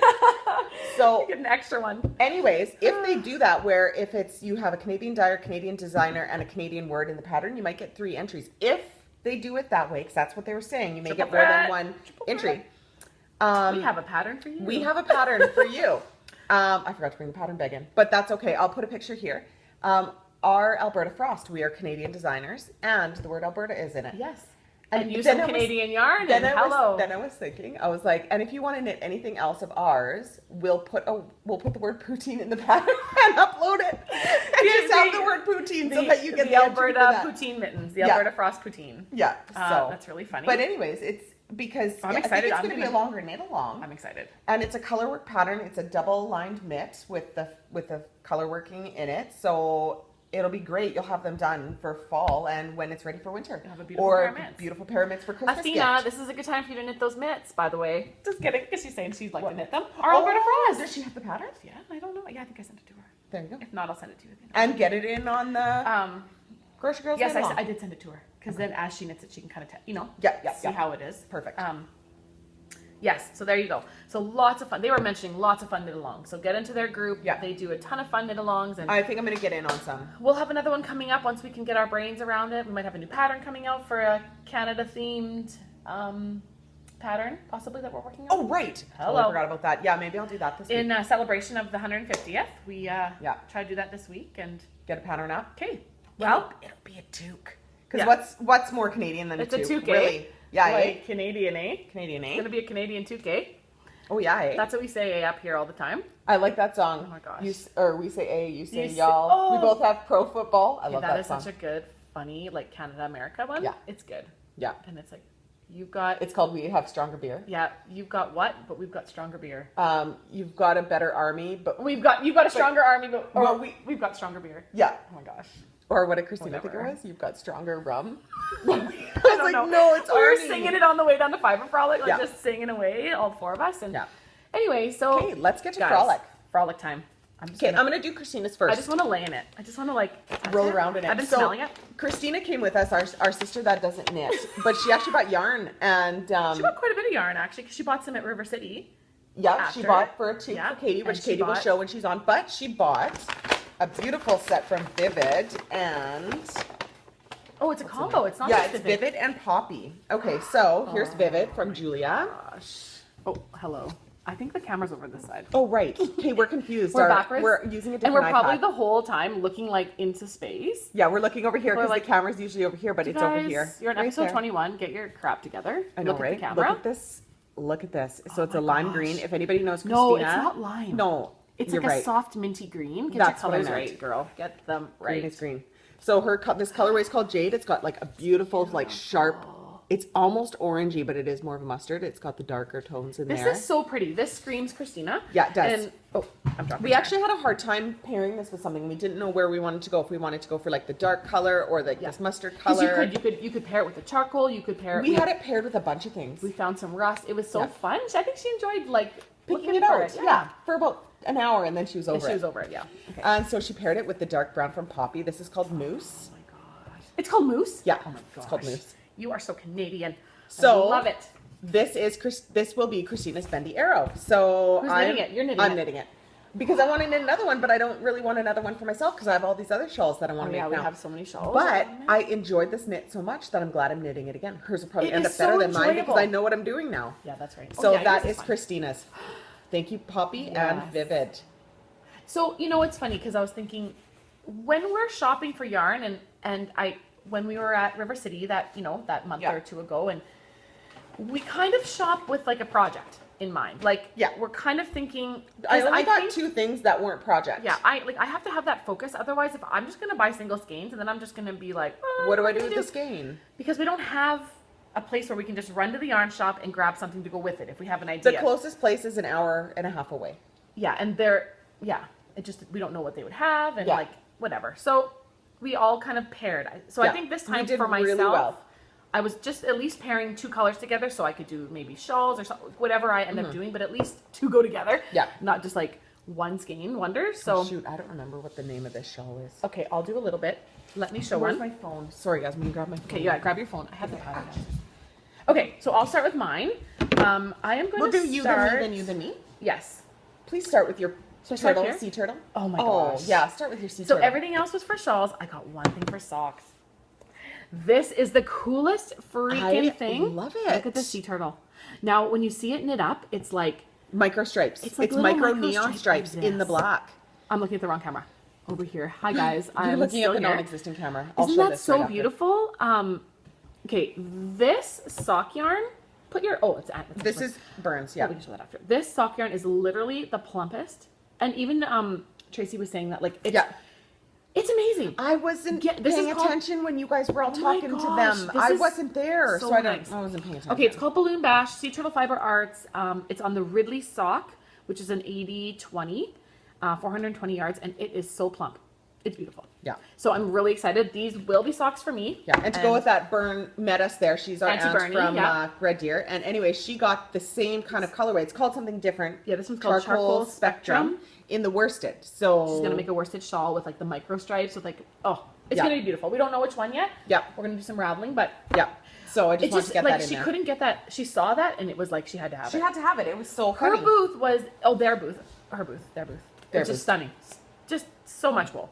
So you get an extra one. Anyways, if they do that, where if you have a Canadian dyer, Canadian designer, and a Canadian word in the pattern, you might get 3 entries. If they do it that way, because that's what they were saying, you may get more than 1 entry. We have a pattern for you. We have a pattern for you. I forgot to bring the pattern bag in, but that's okay. I'll put a picture here. Our Alberta Frost, we are Canadian designers, and the word Alberta is in it. Yes. And use some Canadian yarn, and hello. Then I was thinking, I was like, and if you want to knit anything else of ours, we'll put the word poutine in the pattern and upload it. And just have the word poutine so that you get the Alberta poutine mittens, the Alberta Frost poutine. Yeah. So that's really funny. But anyways, it's because I'm excited. It's going to be a longer knit along. I'm excited. And it's a colorwork pattern. It's a double lined mitt with the color working in it. So it'll be great. You'll have them done for fall and when it's ready for winter. You'll have a beautiful pair of mitts. Beautiful pair of mitts for Christmas. Athena, this is a good time for you to knit those mitts, by the way. Just kidding, because she's saying she'd like to knit them. Our Alberta Frost. Does she have the patterns? Yeah, I don't know. Yeah, I think I sent it to her. There you go. If not, I'll send it to you. And get it in on the Grocery Girls. Yes, I did send it to her. Because then as she knits it, she can kind of, see how it is. Perfect. Yes, so there you go. So lots of fun. They were mentioning lots of fun knit-alongs. So get into their group. Yeah. They do a ton of fun knit-alongs. And I think I'm going to get in on some. We'll have another one coming up once we can get our brains around it. We might have a new pattern coming out for a Canada-themed pattern, possibly, that we're working on. Oh, right. Hello. I forgot about that. Yeah, maybe I'll do that this week. In celebration of the 150th. We try to do that this week and get a pattern up. Okay. Well, it'll be a toque. Because what's more Canadian than a toque? It's a toque. Really? Yeah, like Canadian, eh? Canadian, eh? It's going to be a Canadian toque, eh? Oh, yeah, eh? That's what we say, eh, up here all the time. I like that song. Oh, my gosh. We say, eh, you say, y'all. Oh. We both have pro football. I love that song. That is such a good, funny, like, Canada-America one. Yeah. It's good. Yeah. And it's like, You've got... It's called We Have Stronger Beer. Yeah, you've got what? But we've got stronger beer. You've got a better army, but... You've got a stronger army, but... Or we've got stronger beer. Yeah. Oh my gosh. Or what did Christina think it was? You've got stronger rum. I was like, know. no, it's We were Arnie. singing it on the way down to Fiber Frolic, like just singing away, all four of us. And anyway, so... Okay, let's get to guys, Frolic. Frolic time. I'm going to do Christina's first. I just want to lay in it. I just want to like... roll around in it. I've been smelling it. Christina came with us, our sister that doesn't knit, but she actually bought yarn. And she bought quite a bit of yarn, actually, because she bought some at River City. Yeah, after. She bought for a tube for Katie, which Katie will show when she's on. But she bought a beautiful set from Vivid and... Oh, it's a combo. It's not just it's Vivid and Poppy. Okay, so here's Vivid from Julia. Gosh. Oh, hello. I think the camera's over this side. Oh, right. Okay, we're confused. We're backwards. We're using a different And we're probably iPad. the whole time looking like into space. Yeah, we're looking over here because like, the camera's usually over here, but it's over here. You're on episode 21. Get your crap together. I know, Look right? at the camera. Look at this. Look at this. So it's a lime green. If anybody knows Christina. No, it's not lime. No, it's you're like right. a soft minty green. Get That's your colors what I meant. right, girl. Get them right. Green is green. So this colorway is called Jade. It's got like a beautiful, like sharp. It's almost orangey, but it is more of a mustard. It's got the darker tones in there. This is so pretty. This screams Christina. Yeah, it does. And, I'm dropping we actually had a hard time pairing this with something. We didn't know where we wanted to go. If we wanted to go for like the dark color or like this mustard color. You could pair it with the charcoal. You could pair it. We had it paired with a bunch of things. We found some rust. It was so fun. I think she enjoyed like picking it out. Yeah, for about an hour, and then she was over it. She was over it. Yeah. Okay. And so she paired it with the dark brown from Poppy. This is called Moose. Oh my gosh. It's called Moose. Yeah. Oh my gosh. It's called Moose. You are so Canadian. So I love it. This will be Christina's Bendy Arrow. So who's knitting it? You're knitting it. I'm knitting it. Because I want to knit another one, but I don't really want another one for myself because I have all these other shawls that I want to make now. Yeah, we have so many shawls. But I enjoyed this knit so much that I'm glad I'm knitting it again. Hers will probably end up better than mine because I know what I'm doing now. Yeah, that's right. So that is Christina's. Thank you, Poppy and Vivid. So, you know, it's funny because I was thinking when we're shopping for yarn when we were at River City that month or two ago, and we kind of shop with like a project in mind. Like, we're kind of thinking. I got two things that weren't projects. Yeah, I have to have that focus. Otherwise, if I'm just gonna buy single skeins and then I'm just gonna be like, what do I do with the skein? Because we don't have a place where we can just run to the yarn shop and grab something to go with it if we have an idea. The closest place is an hour and a half away. Yeah, and we don't know what they would have and like whatever. So we all kind of paired. So I think this time for myself, really well. I was just at least pairing two colors together so I could do maybe shawls or whatever I end up doing, but at least two go together. Yeah. Not just like one skein wonder. So shoot, I don't remember what the name of this shawl is. Okay, I'll do a little bit. Let me show Where's my phone? Sorry guys, I'm gonna grab my phone. Okay, yeah, grab your phone. I have the pattern. Okay, so I'll start with mine. I am going to We'll do you, then me, then you, then me. Yes. Please start with your sea turtle. Oh my gosh. Yeah, start with your sea turtle. So everything else was for shawls. I got one thing for socks. This is the coolest freaking thing. I love it. Look at this sea turtle. Now, when you see it knit up, it's like micro stripes. It's like micro neon stripes in the black. I'm looking at the wrong camera. Over here. Hi guys. You're looking at the non-existent camera. Isn't that so beautiful? Okay, this sock yarn. This is Burns. Yeah, we can show that after. This sock yarn is literally the plumpest, and even Tracy was saying that like it's amazing. I wasn't paying attention when you guys were all talking to them. I wasn't there, so I wasn't paying attention. Okay, it's called Balloon Bash Sea Turtle Fiber Arts. It's on the Ridley sock, which is an 80/20, 420 yards, and it is so plump. It's beautiful. Yeah. So I'm really excited. These will be socks for me. Yeah. And to go with that, Bern met us there. She's our aunt from Red Deer. And anyway, she got the same kind of colorway. It's called something different. Yeah, this one's called Charcoal Spectrum. In the worsted. So she's going to make a worsted shawl with like the micro stripes with like, it's going to be beautiful. We don't know which one yet. Yeah. We're going to do some raveling, but. Yeah. So I just wanted to get that in there. She couldn't get that. She saw that and it was like she had to have it. She had to have it. It was so funny. Her booth was, their booth. It's just stunning. Just so much wool.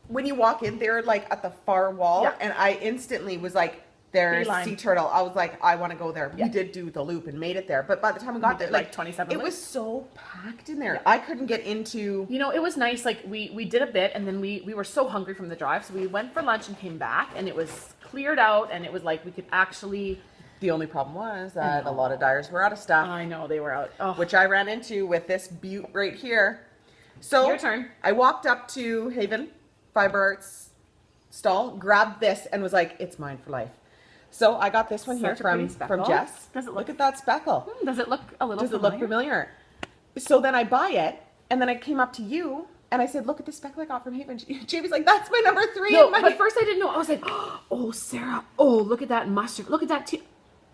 When you walk in, they're like at the far wall, and I instantly was like, there's sea turtle. I was like, I want to go there. We did do the loop and made it there, but by the time we got there, like 27 it was so packed in there. I couldn't get into. You know, it was nice. Like we did a bit, and then we were so hungry from the drive, so we went for lunch and came back, and it was cleared out, and it was like we could actually. The only problem was that a lot of dyers were out of stuff. I know they were out, which I ran into with this butte right here. So your turn. I walked up to Haven Fiber Arts stall, grabbed this, and was like, it's mine for life. So I got this one here Such a pretty from speckle. Jess. Does it look at that speckle? Does it look a little Does familiar? it look familiar? So then I buy it, and then I came up to you, and I said, look at the speckle I got from Haven. Jamie's like, that's my number 3. No, but first I didn't know. I was like, oh, Sarah. Oh, look at that mustard. Look at that tea.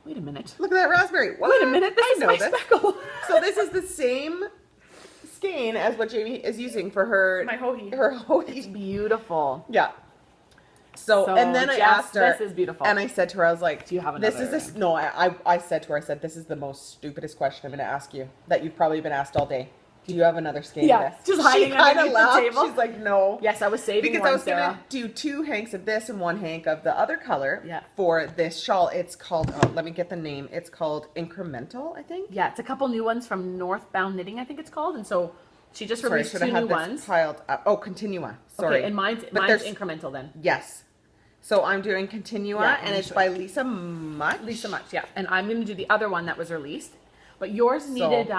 Wait a minute. Look at that raspberry. What? Wait a minute. This is my speckle. So this is the same skein as what Jamie is using for her My hoagie. Her hoagie. It's beautiful. Yeah. So and then I asked her, this is beautiful. and I said to her, I was like, do you have another? No, I said to her, I said, this is the most stupidest question I'm going to ask you that you've probably been asked all day. Do you have another skein? Yeah, just hiding underneath the table. She's like, no. Yes, I was saving because one, I was Sarah. going to do 2 hanks of this and 1 hank of the other color Yeah. for this shawl. It's called, let me get the name. It's called Incremental, I think. Yeah, it's a couple new ones from Northbound Knitting, I think it's called. And so she just released 2 new ones. Piled up. Oh, Continua. Sorry. Okay, and mine's Incremental then. Yes. So I'm doing Continua, Yeah, and it's by Lisa Much. Lisa Much, yeah. And I'm going to do the other one that was released. But yours needed...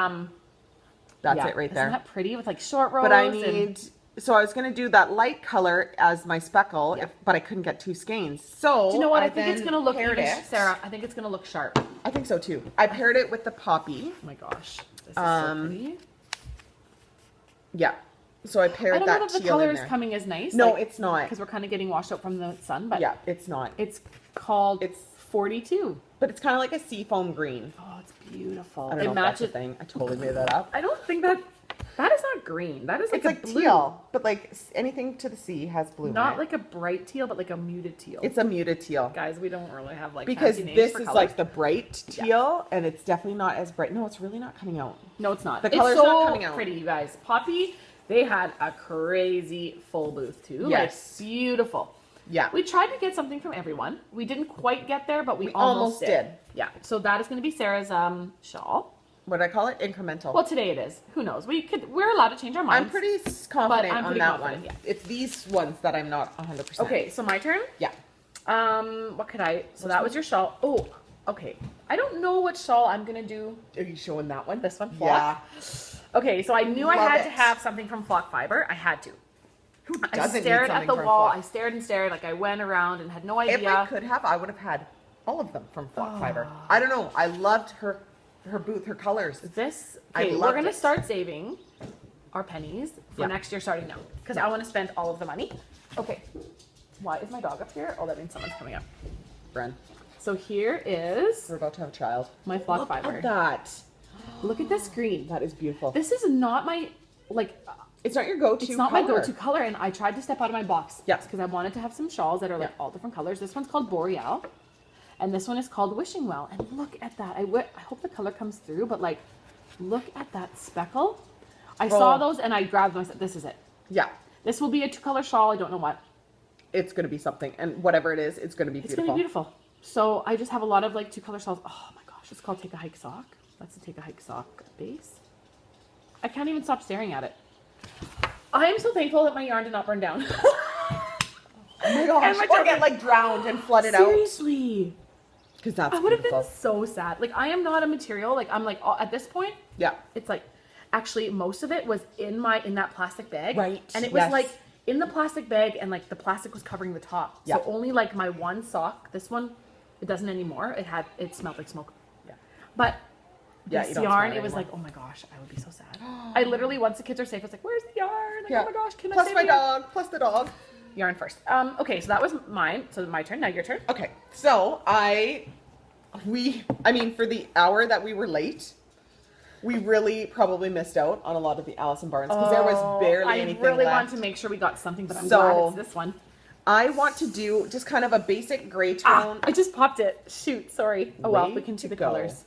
That's it right there. Isn't that pretty with like short rows? But I need... So I was going to do that light color as my speckle, but I couldn't get 2 skeins. So do you know what? I think it's going to look... Sarah, I think it's going to look sharp. I think so too. I paired it with the poppy. Oh my gosh. This is so pretty. Yeah. So I paired that teal in there. I don't know if the color is coming as nice. No, it's not. Because we're kind of getting washed out from the sun, but... Yeah, it's not. It's called... It's 42. But it's kind of like a seafoam green. Oh, it's beautiful. I don't know if that's a thing. I totally made that up. I don't think that... That is not green. That is like it's like blue. Teal, but like anything to the sea has blue. Not like a bright teal, but like a muted teal. It's a muted teal. Guys, we don't really have like because fancy names this for is colors. like the bright teal, and it's definitely not as bright. No, it's really not coming out. No, it's not. The color's not coming out. Pretty, you guys. Poppy, they had a crazy full booth too. Yes, like, beautiful. Yeah, we tried to get something from everyone. We didn't quite get there, but we almost did. Yeah. So that is going to be Sarah's shawl. What do I call it? Incremental. Well, today it is. Who knows? We're allowed to change our minds. I'm pretty confident on that one. Yeah. It's these ones that I'm not 100%. Okay, so my turn? Yeah. What could I... So that was your shawl. Oh, okay. I don't know what shawl I'm going to do. Are you showing that one? This one? Flock? Yeah. Okay, so I knew I had to have something from Flock Fiber. I had to. Who doesn't I stared need at the from wall. Flock? I stared and stared. Like I went around and had no idea. If I could have, I would have had all of them from Flock Fiber. I don't know. I loved her booth, her colors. Okay, we're going to start saving our pennies for next year starting now. Because I want to spend all of the money. Okay. Why is my dog up here? Oh, that means someone's coming up. Bren. So here is... We're about to have a child. My Flock Fiber. Look at that. Look at this green. That is beautiful. This is not my... It's not your go-to It's not my go-to color, and I tried to step out of my box. Yes. Because I wanted to have some shawls that are like all different colors. This one's called Boreal. And this one is called Wishing Well. And look at that. I hope the color comes through, but like, look at that speckle. I saw those and I grabbed them. I said, this is it. Yeah. This will be a 2-color shawl. I don't know what. It's going to be something. And whatever it is, it's going to be beautiful. It's going to be beautiful. So I just have a lot of like 2-color shawls. Oh my gosh. It's called Take a Hike Sock. That's the Take a Hike Sock base. I can't even stop staring at it. I am so thankful that my yarn did not burn down. Oh my gosh. Or get like drowned and flooded out. Seriously. Because that's I would have been so sad. Like, I am not a material. Like, I'm like, at this point, it's like, actually, most of it was in that plastic bag. Right. And it was like in the plastic bag, and like the plastic was covering the top. So only like my one sock, this one, it doesn't anymore. It smelled like smoke. Yeah. But this yarn, it was like, oh my gosh, I would be so sad. I literally, once the kids are safe, I was like, where's the yarn? Like, oh my gosh, can I plus save my dog, plus the dog. Yarn first. Okay, so that was mine. So my turn. Now your turn. Okay. So I mean, for the hour that we were late, we really probably missed out on a lot of the Allison Barnes because there was barely anything left. I really want to make sure we got something, but I'm glad it's this one. I want to do just kind of a basic gray tone. I just popped it. Shoot, sorry. Oh well, we can see the colors.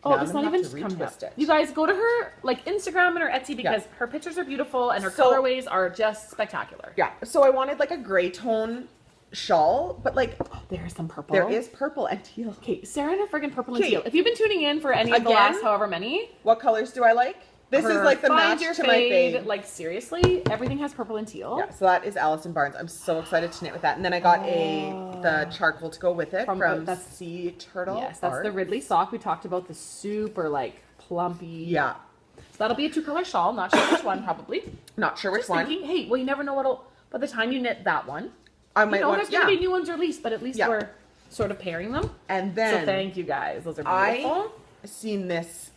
Oh, it's not even coming up. You guys go to her like Instagram and her Etsy because her pictures are beautiful and her colorways are just spectacular. Yeah. So I wanted like a gray tone shawl, but like there's some purple. There is purple and teal. Okay, Sarah and a friggin' purple and teal. If you've been tuning in for any of the last however many, what colors do I like? This is like the match to my fade. Like seriously, everything has purple and teal. Yeah, so that is Allison Barnes. I'm so excited to knit with that. And then I got the charcoal to go with it from Sea Turtle. Yes, that's the Ridley sock. We talked about the super like plumpy. Yeah. So that'll be a 2-color shawl. Not sure which one, probably. Not sure which one. Thinking, hey, well, you never know what'll. By the time you knit that one, I might want. There's gonna be new ones released, but at least we're. sort of pairing them. And then so thank you guys. Those are beautiful. I seen this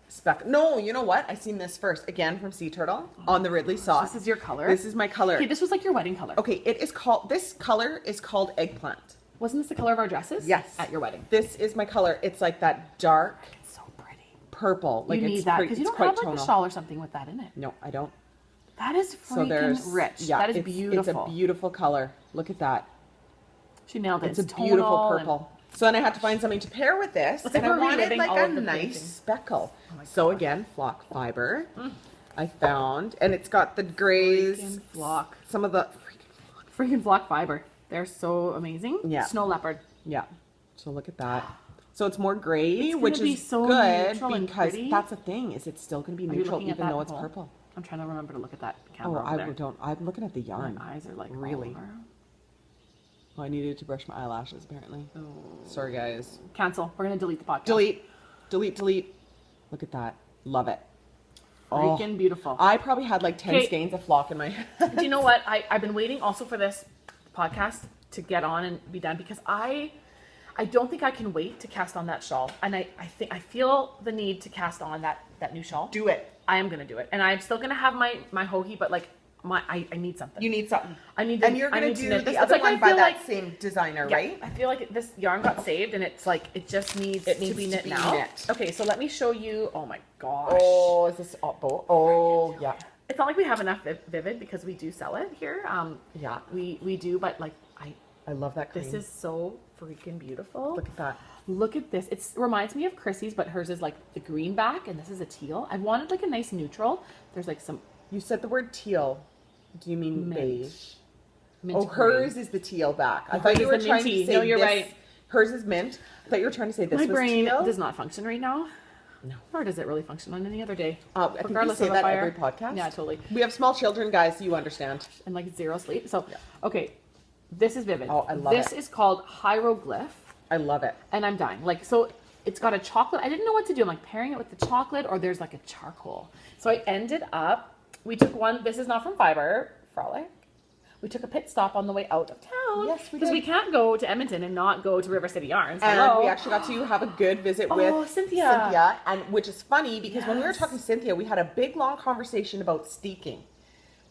speck. No, you know what? I seen this first again from Sea Turtle on the Ridley sauce. This is your color. This is my color. Okay, this was like your wedding color. Okay, it is called. This color is called eggplant. Wasn't this the color of our dresses? Yes. At your wedding. This is my color. It's like that dark. It's so pretty. Purple. Like you need it's that because you don't have like tonal. a shawl or something with that in it. No, I don't. That is freaking rich. Yeah, that is beautiful. It's a beautiful color. Look at that. She nailed it. It's a beautiful purple. So then I had to find something to pair with this, and I wanted like a nice speckle. So again, flock fiber. I found, and it's got the grays. Flock. Some of the freaking flock fiber. They're so amazing. Yeah. Snow leopard. Yeah. So look at that. So it's more gray, which is so good because that's the thing. Is it's still going to be neutral even though it's purple. I'm trying to remember to look at that camera. I'm looking at the yarn. My eyes are like really. Oh, I needed to brush my eyelashes apparently. Oh. Sorry guys. Cancel. We're gonna delete the podcast. Delete. Look at that. Love it. Freaking beautiful. I probably had like 10 skeins of flock in my head. Do you know what? I've been waiting also for this podcast to get on and be done because I don't think I can wait to cast on that shawl. And I feel the need to cast on that new shawl. Do it. I am gonna do it. And I'm still gonna have my hoagie, but like I need something. You need something. I need and you're gonna do the other one by that same designer, right? I feel like this yarn got saved and it's like it just needs to be knit now. Okay, so let me show you. Oh my gosh. Oh, is this oh yeah. It's not like we have enough Vivid because we do sell it here. Yeah. We do, but like I love that cream. This is so freaking beautiful. Look at that. Look at this. It reminds me of Chrissy's, but hers is like the green back and this is a teal. I wanted like a nice neutral. There's like some. You said the word teal. Do you mean mint. beige? Mint hers is the teal back. I thought you were trying to say no, you're right. Hers is mint. I thought you were trying to say this was teal. My brain does not function right now. No. Nor does it really function on any other day. I think we say that every podcast. Yeah, totally. We have small children, guys. You understand. And like zero sleep. So, okay. This is Vivid. Oh, I love it. This is called Hieroglyph. I love it. And I'm dying. Like, so it's got a chocolate. I didn't know what to do. I'm like pairing it with the chocolate or there's like a charcoal. So I ended up, we took one, this is not from Fiber, Frolic. We took a pit stop on the way out of town. Yes, we did. Because we can't go to Edmonton and not go to River City Yarns. And we actually got to have a good visit with Cynthia. And which is funny because when we were talking to Cynthia, we had a big long conversation about steeking,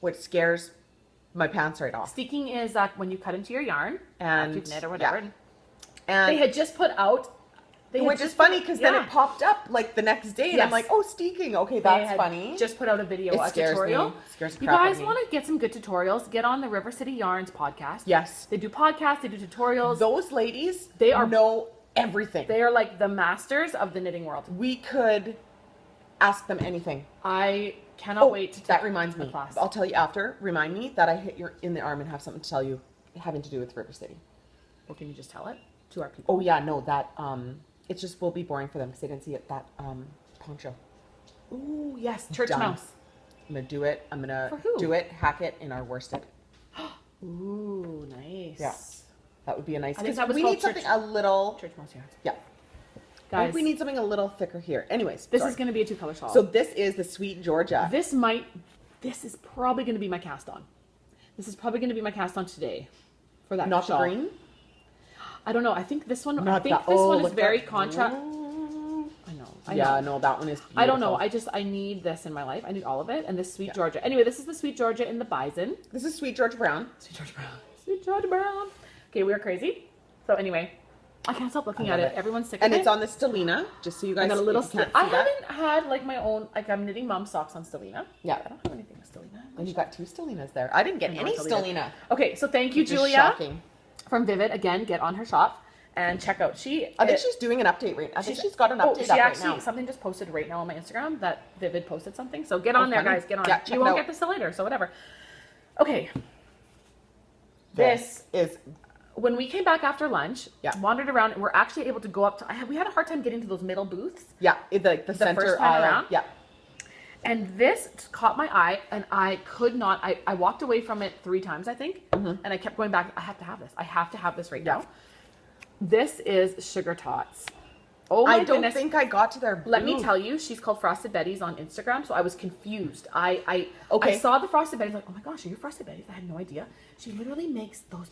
which scares my pants right off. Steeking is when you cut into your yarn and you've knit or whatever. Yeah. And they had just put out. Which is funny because then it popped up like the next day and I'm like, oh, steeking. Okay, that's funny. Just put out a video, a tutorial. Scares the crap out of me. You guys want to get some good tutorials? Get on the River City Yarns podcast. Yes. They do podcasts, they do tutorials. Those ladies, they know everything. They are like the masters of the knitting world. We could ask them anything. I cannot wait to take that reminds me. class. I'll tell you after. Remind me that I hit your in the arm and have something to tell you having to do with River City. Well, can you just tell it to our people? Oh yeah, no, that it just will be boring for them because they didn't see it. That poncho. Ooh, yes, church mouse. I'm gonna do it. I'm gonna do it. Hack it in our worsted. Ooh, nice. Yeah, that would be a nice. I think that was we need something a little. Church mouse yarns. Yeah. Guys, we need something a little thicker here. Anyways, this is going to be a 2-color shawl. So this is the Sweet Georgia. This is probably going to be my cast on. This is probably going to be my cast on today for that Not shawl. the green? I don't know. I think this one. Not I think that, this one is very contrast. I know. No, that one is beautiful. I don't know. I need this in my life. I need all of it. And this Sweet Georgia. Anyway, this is the Sweet Georgia in the bison. This is Sweet Georgia Brown. Sweet Georgia Brown. Sweet Georgia Brown. Okay, we are crazy. So anyway, I can't stop looking at it. Everyone's sick of it. And it's on the Stellina, just so you guys I got a little I haven't had like my own, like I'm knitting mom socks on Stellina. Yeah. I don't have anything with Stellina. And you got 2 Stellinas there. I didn't get any Stellina. Okay, so thank you, Julia. Shocking. From Vivid. Again, get on her shop and check out. I think she's doing an update right now. I think she's got an update right now. Something just posted right now on my Instagram that Vivid posted something. So get on there, guys. Get on. Yeah, you won't get this till later, so whatever. Okay. This is... When we came back after lunch, wandered around, and we're actually able to go up to... We had a hard time getting to those middle booths. Yeah, the center first time around. Yeah. And this caught my eye, and I could not... I walked away from it 3 times, I think, and I kept going back. I have to have this. I have to have this right now. This is Sugar Tots. Oh my goodness. I don't think I got to their booth. Let me tell you, she's called Frosted Betty's on Instagram, so I was confused. I saw the Frosted Betty's, like, oh my gosh, are you Frosted Betty's? I had no idea. She literally makes those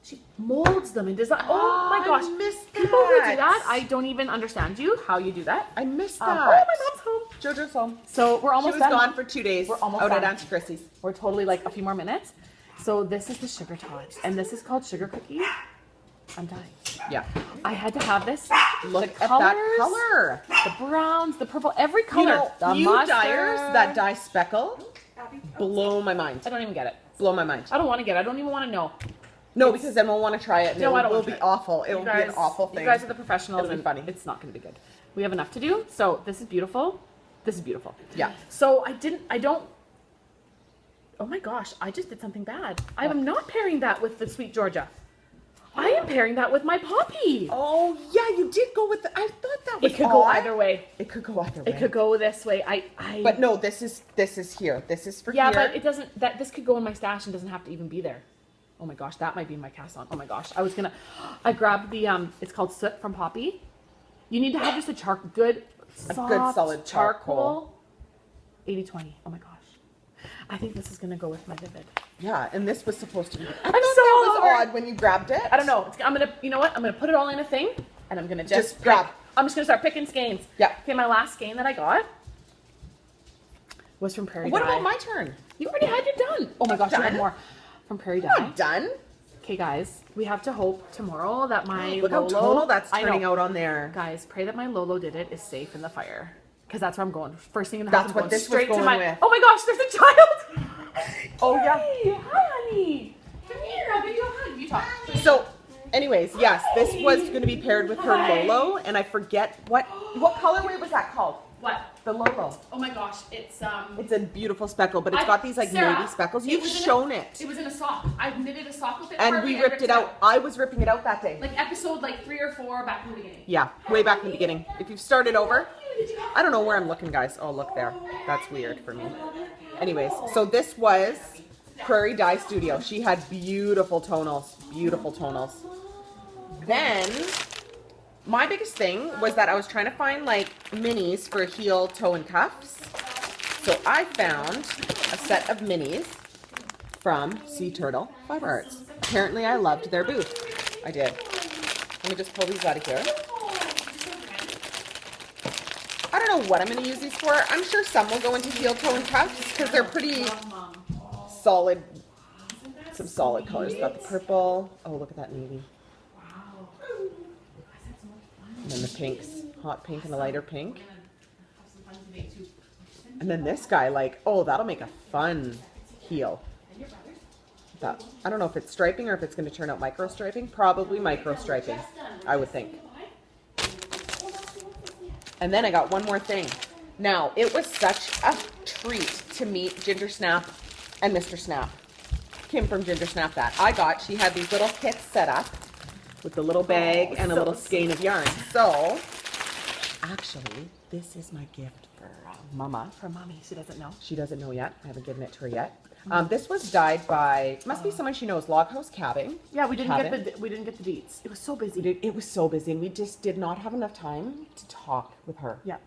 She molds them and design. Oh my gosh. I missed that. People who do that, I don't even understand how you do that. I missed that. Oh, my mom's home. JoJo's home. So we're almost done. She was gone for 2 days. We're almost out done. at Auntie Chrissy's. We're totally like a few more minutes. So this is the sugar tots, and this is called sugar cookie. I'm dying. Yeah. I had to have this. Look the at colors, that color. The browns, the purple, every color. You know, the you mustard. dyers that dye speckle blow my mind. I don't even get it. Blow my mind. I don't want to get it. I don't even want to know. No, because then we'll want to try it, and No, I it don't will wanna be try it. awful. It will be an awful thing. You guys are the professionals. It'll be and funny. It's not going to be good. We have enough to do. So this is beautiful. This is beautiful. Yeah. So oh my gosh, I just did something bad. I am not pairing that with the Sweet Georgia. I am pairing that with my Poppy. Oh, yeah, you did go with the, I thought that was It could go either way. It could go either way. It could go this way. But no, this is here. This is for here. Yeah, but it doesn't, this could go in my stash and doesn't have to even be there. Oh my gosh, that might be my cast on. Oh my gosh. I grabbed the, it's called Soot from Poppy. You need to have just a good solid charcoal. 80-20. Oh my gosh. I think this is going to go with my Vivid. Yeah, and this was supposed to be. I'm that was odd when you grabbed it. I don't know. I'm going to, you know what? I'm going to put it all in a thing and I'm going to just grab. I'm just going to start picking skeins. Yeah. Okay, my last skein that I got was from Prairie What Dye. about my turn? You already had your done. Oh my gosh, you had more from Prairie Dye. Not done. Okay, guys, we have to hope tomorrow that my Look Lolo, how tonal that's turning out on there. Guys, pray that my Lolo did it is safe in the fire. Because that's where I'm going. First thing in the That's house, what I'm going this was straight going to my. with. Oh my gosh, there's a child. Oh, yeah. Hey, hi, honey. Come here. I'll give you a hug. You talk. So, anyways, yes, this was going to be paired with her Lolo, and I forget what colorway was that called? What? The Lolo. Oh my gosh, it's a beautiful speckle, but it's got these like Sarah, navy speckles. it You've was in shown it. It was in a sock. I knitted a sock with it. And Harvey we ripped it out. I was ripping it out that day. Like episode 3 or 4 back in the beginning. Yeah, way back in the beginning. If you've started over, I don't know where I'm looking, guys. Oh, look there. That's weird for me. Anyways, so this was Prairie Dye Studio. She had beautiful tonals. Beautiful tonals. Then, my biggest thing was that I was trying to find like minis for heel, toe, and cuffs. So I found a set of minis from Sea Turtle Fiber Arts. Apparently I loved their booth. I did. Let me just pull these out of here. I don't know what I'm going to use these for. I'm sure some will go into heel, toe, and cuffs because they're pretty solid. Some solid colors. Got the purple. Oh, look at that navy. And then the pinks. Hot pink and a lighter pink. And then this guy, like, oh, that'll make a fun heel. That, I don't know if it's striping or if it's going to turn out micro striping. Probably micro striping, I would think. And then I got one more thing. Now, it was such a treat to meet Ginger Snap and Mr. Snap. Kim from Gingersnapthat. She had these little kits set up with the little bag and a little skein of yarn. So, actually, this is my gift for Mama. For Mommy. She doesn't know. She doesn't know yet. I haven't given it to her yet. This was dyed by, must be someone she knows, Log House Cabbing. Yeah, we didn't get the deets. It was so busy. It was so busy, and we just did not have enough time to talk with her. Yeah.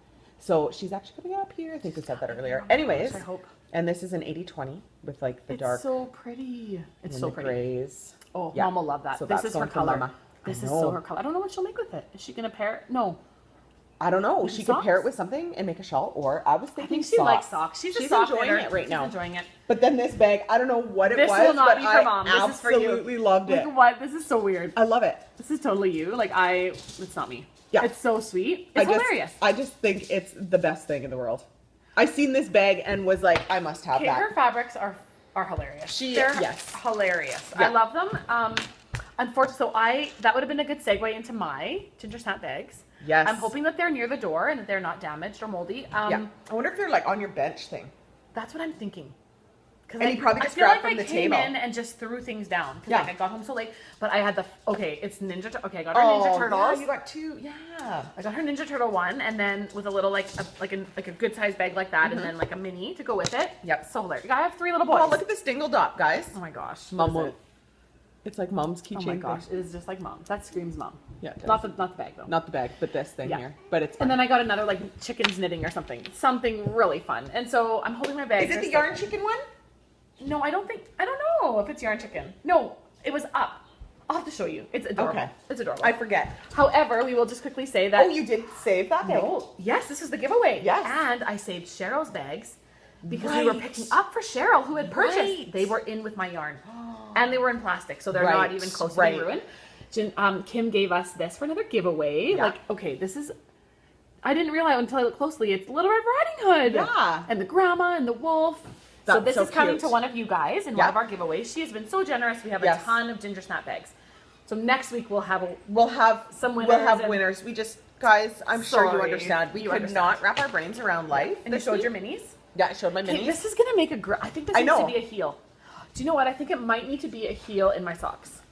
So she's actually coming up here. I think we said that earlier. Anyways, I hope. And this is an 80-20 with like the dark. It's so pretty. It's so pretty. Grays. Oh, yeah. Mom will love that. So this is her color. Mama. This is so her color. I don't know what she'll make with it. Is she gonna pair it? No. I don't know. She could pair it with something and make a shawl, or I was thinking she likes socks. She's enjoying it right now. She's enjoying it. But then this bag, I don't know what it was. This will not but be for Mom. This is for you. Absolutely loved it. Look at what? This is so weird. I love it. This is totally you. It's not me. Yeah. It's so sweet. It's hilarious. I just think it's the best thing in the world. I seen this bag and was like, I must have that. Her fabrics are hilarious. They're hilarious. Yeah. I love them. Unfortunately, so that would have been a good segue into my Ginger Snap bags. Yes. I'm hoping that they're near the door and that they're not damaged or moldy. Yeah. I wonder if they're like on your bench thing. That's what I'm thinking. And you probably just grabbed from the table. I came in and just threw things down because Yeah. I got home so late. But I had it's Ninja. Okay, I got her Ninja Turtles. Yeah, you got two. Yeah. I got her Ninja Turtle one, and then with a little like a good sized bag like that, and then like a mini to go with it. Yep. So hilarious. I have 3 little boys. Oh, look at this dingle dot, guys. Oh my gosh. Mom What is won't. It's like Mom's keychain. Oh my gosh, it is just like Mom. That screams Mom. Yeah. It does. Not the bag though. Not the bag, but this thing here. But it's fun. And then I got another like chickens knitting or something really fun. And so I'm holding my bag. Is it the yarn chicken one? No, I don't know if it's yarn chicken. No, it was up. I'll have to show you. It's adorable. Okay. It's adorable. I forget. However, we will just quickly say that. Oh, you did save that bag? No. Yes, this is the giveaway. Yes. And I saved Cheryl's bags because we were picking up for Cheryl, who had purchased. Right. They were in with my yarn. And they were in plastic, so they're not even close to being ruined. Kim gave us this for another giveaway. Yeah. Like, okay, this is... I didn't realize until I looked closely. It's Little Red Riding Hood. Yeah. And the grandma and the wolf. So this is coming to one of you guys in one of our giveaways. She has been so generous. We have a ton of Gingersnapthat bags. So next week we'll have some winners. We'll have winners. We just, guys, I'm sure you understand. We could not wrap our brains around life. And you showed your minis? Yeah, I showed my minis. This is gonna make I think this needs to be a heel. Do you know what? I think it might need to be a heel in my socks.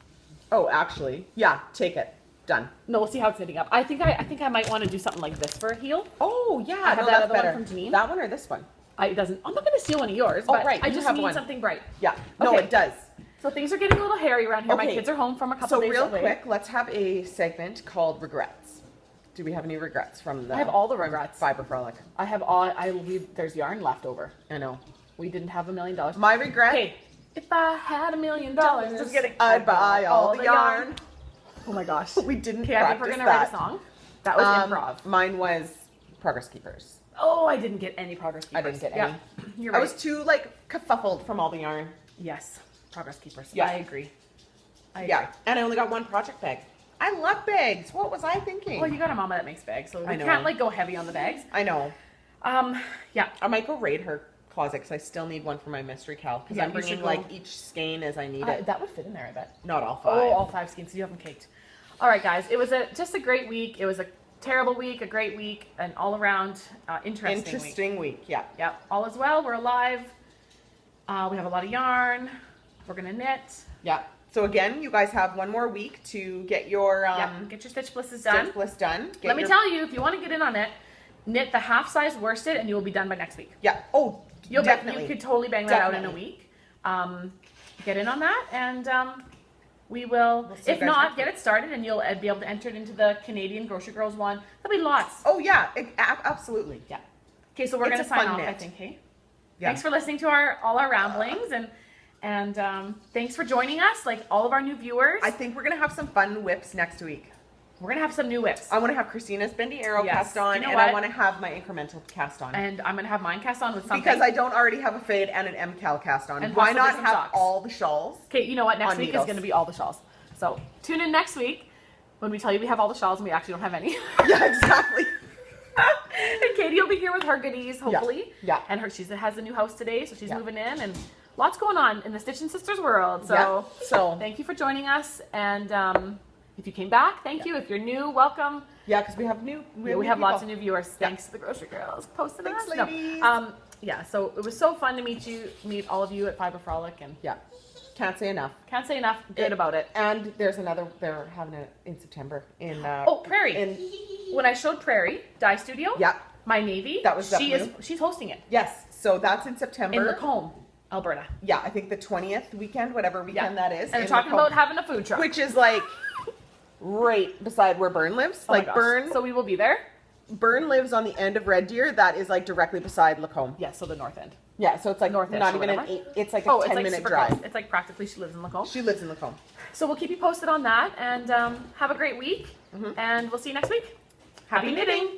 Oh, actually, yeah. Take it. Done. No, we'll see how it's knitting up. I think I might want to do something like this for a heel. Oh yeah, I have that other one from Janine. That one or this one? It doesn't. I'm not going to steal one of yours. But right. I just need something bright. Yeah. No, it does. So things are getting a little hairy around here. My kids are home from a couple days away. So real quick, let's have a segment called regrets. Do we have any regrets from the? I have all the regrets. Fiber Frolic. I have all. There's yarn left over. I know. We didn't have $1 million. My regret. Okay. If I had $1 million, just kidding. I'd buy all the yarn. Oh my gosh. We didn't practice I think we're going to write a song. That was improv. Mine was Progress Keepers. Oh, I didn't get any Progress Keepers. I didn't get any. You're right. I was too, kerfuffled from all the yarn. Yes. Progress Keepers. Yeah. I agree. Yeah. And I only got one project bag. I love bags. What was I thinking? Well, you got a mama that makes bags, so we can't, go heavy on the bags. I know. Yeah. I might go raid her closet because I still need one for my mystery Cal because I'm bringing, each skein as I need it. That would fit in there, I bet. Not all 5. Oh, all 5 skeins. So you have them caked. All right, guys. It was just a great week. It was a terrible week, a great week, an all-around interesting week. Yeah. Yeah. All is well. We're alive. We have a lot of yarn. We're going to knit. Yeah. So again, you guys have one more week to get your get your Stitch Blisses done. Stitch Bliss done. Let me tell you, if you want to get in on it, knit the half-size worsted, and you will be done by next week. Yeah. Oh, definitely. You could totally bang that out in a week. Get in on that, and we will. If not, get it started, and you'll be able to enter it into the Canadian Grocery Girls one. There'll be lots. Oh yeah, absolutely. Yeah. Okay, so we're going to sign off, I think. Hey. Yeah. Thanks for listening to all our ramblings, and thanks for joining us, all of our new viewers. I think we're going to have some fun whips next week. We're going to have some new whips. I want to have Christina's Bendy Arrow cast on, I want to have my incremental cast on. And I'm going to have mine cast on with something. Because I don't already have a fade and an MCal cast on. And why not have socks. All the shawls? Okay, you know what? Next week is going to be all the shawls. So tune in next week when we tell you we have all the shawls and we actually don't have any. Yeah, exactly. And Katie will be here with her goodies, hopefully. Yeah. And she has a new house today, so she's moving in. And lots going on in the Stitchin Sisters world. So thank you for joining us. And if you came back, thank you. If you're new, welcome. Yeah, because we have we have lots of new viewers. Thanks to the Grocery Girls posting us. Ladies. Yeah, so it was so fun to meet all of you at Fiber Frolic, and can't say enough. Can't say enough good about it. And there's another. They're having it in September in. Prairie. When I showed Prairie Dye Studio. Yeah. My Navy. That was she's hosting it. Yes. So that's in September. In Lacombe, Alberta. Yeah, I think the 20th weekend, whatever weekend that is. And they're talking about having a food truck, which is right beside where Byrne lives. Byrne. So we will be there. Byrne lives on the end of Red Deer. That is directly beside Lacombe. Yeah, so the north end. Yeah, so it's north-ish, not even it's a 10-minute drive. Close. It's practically she lives in Lacombe. She lives in Lacombe. So we'll keep you posted on that, and have a great week, and we'll see you next week. Happy knitting.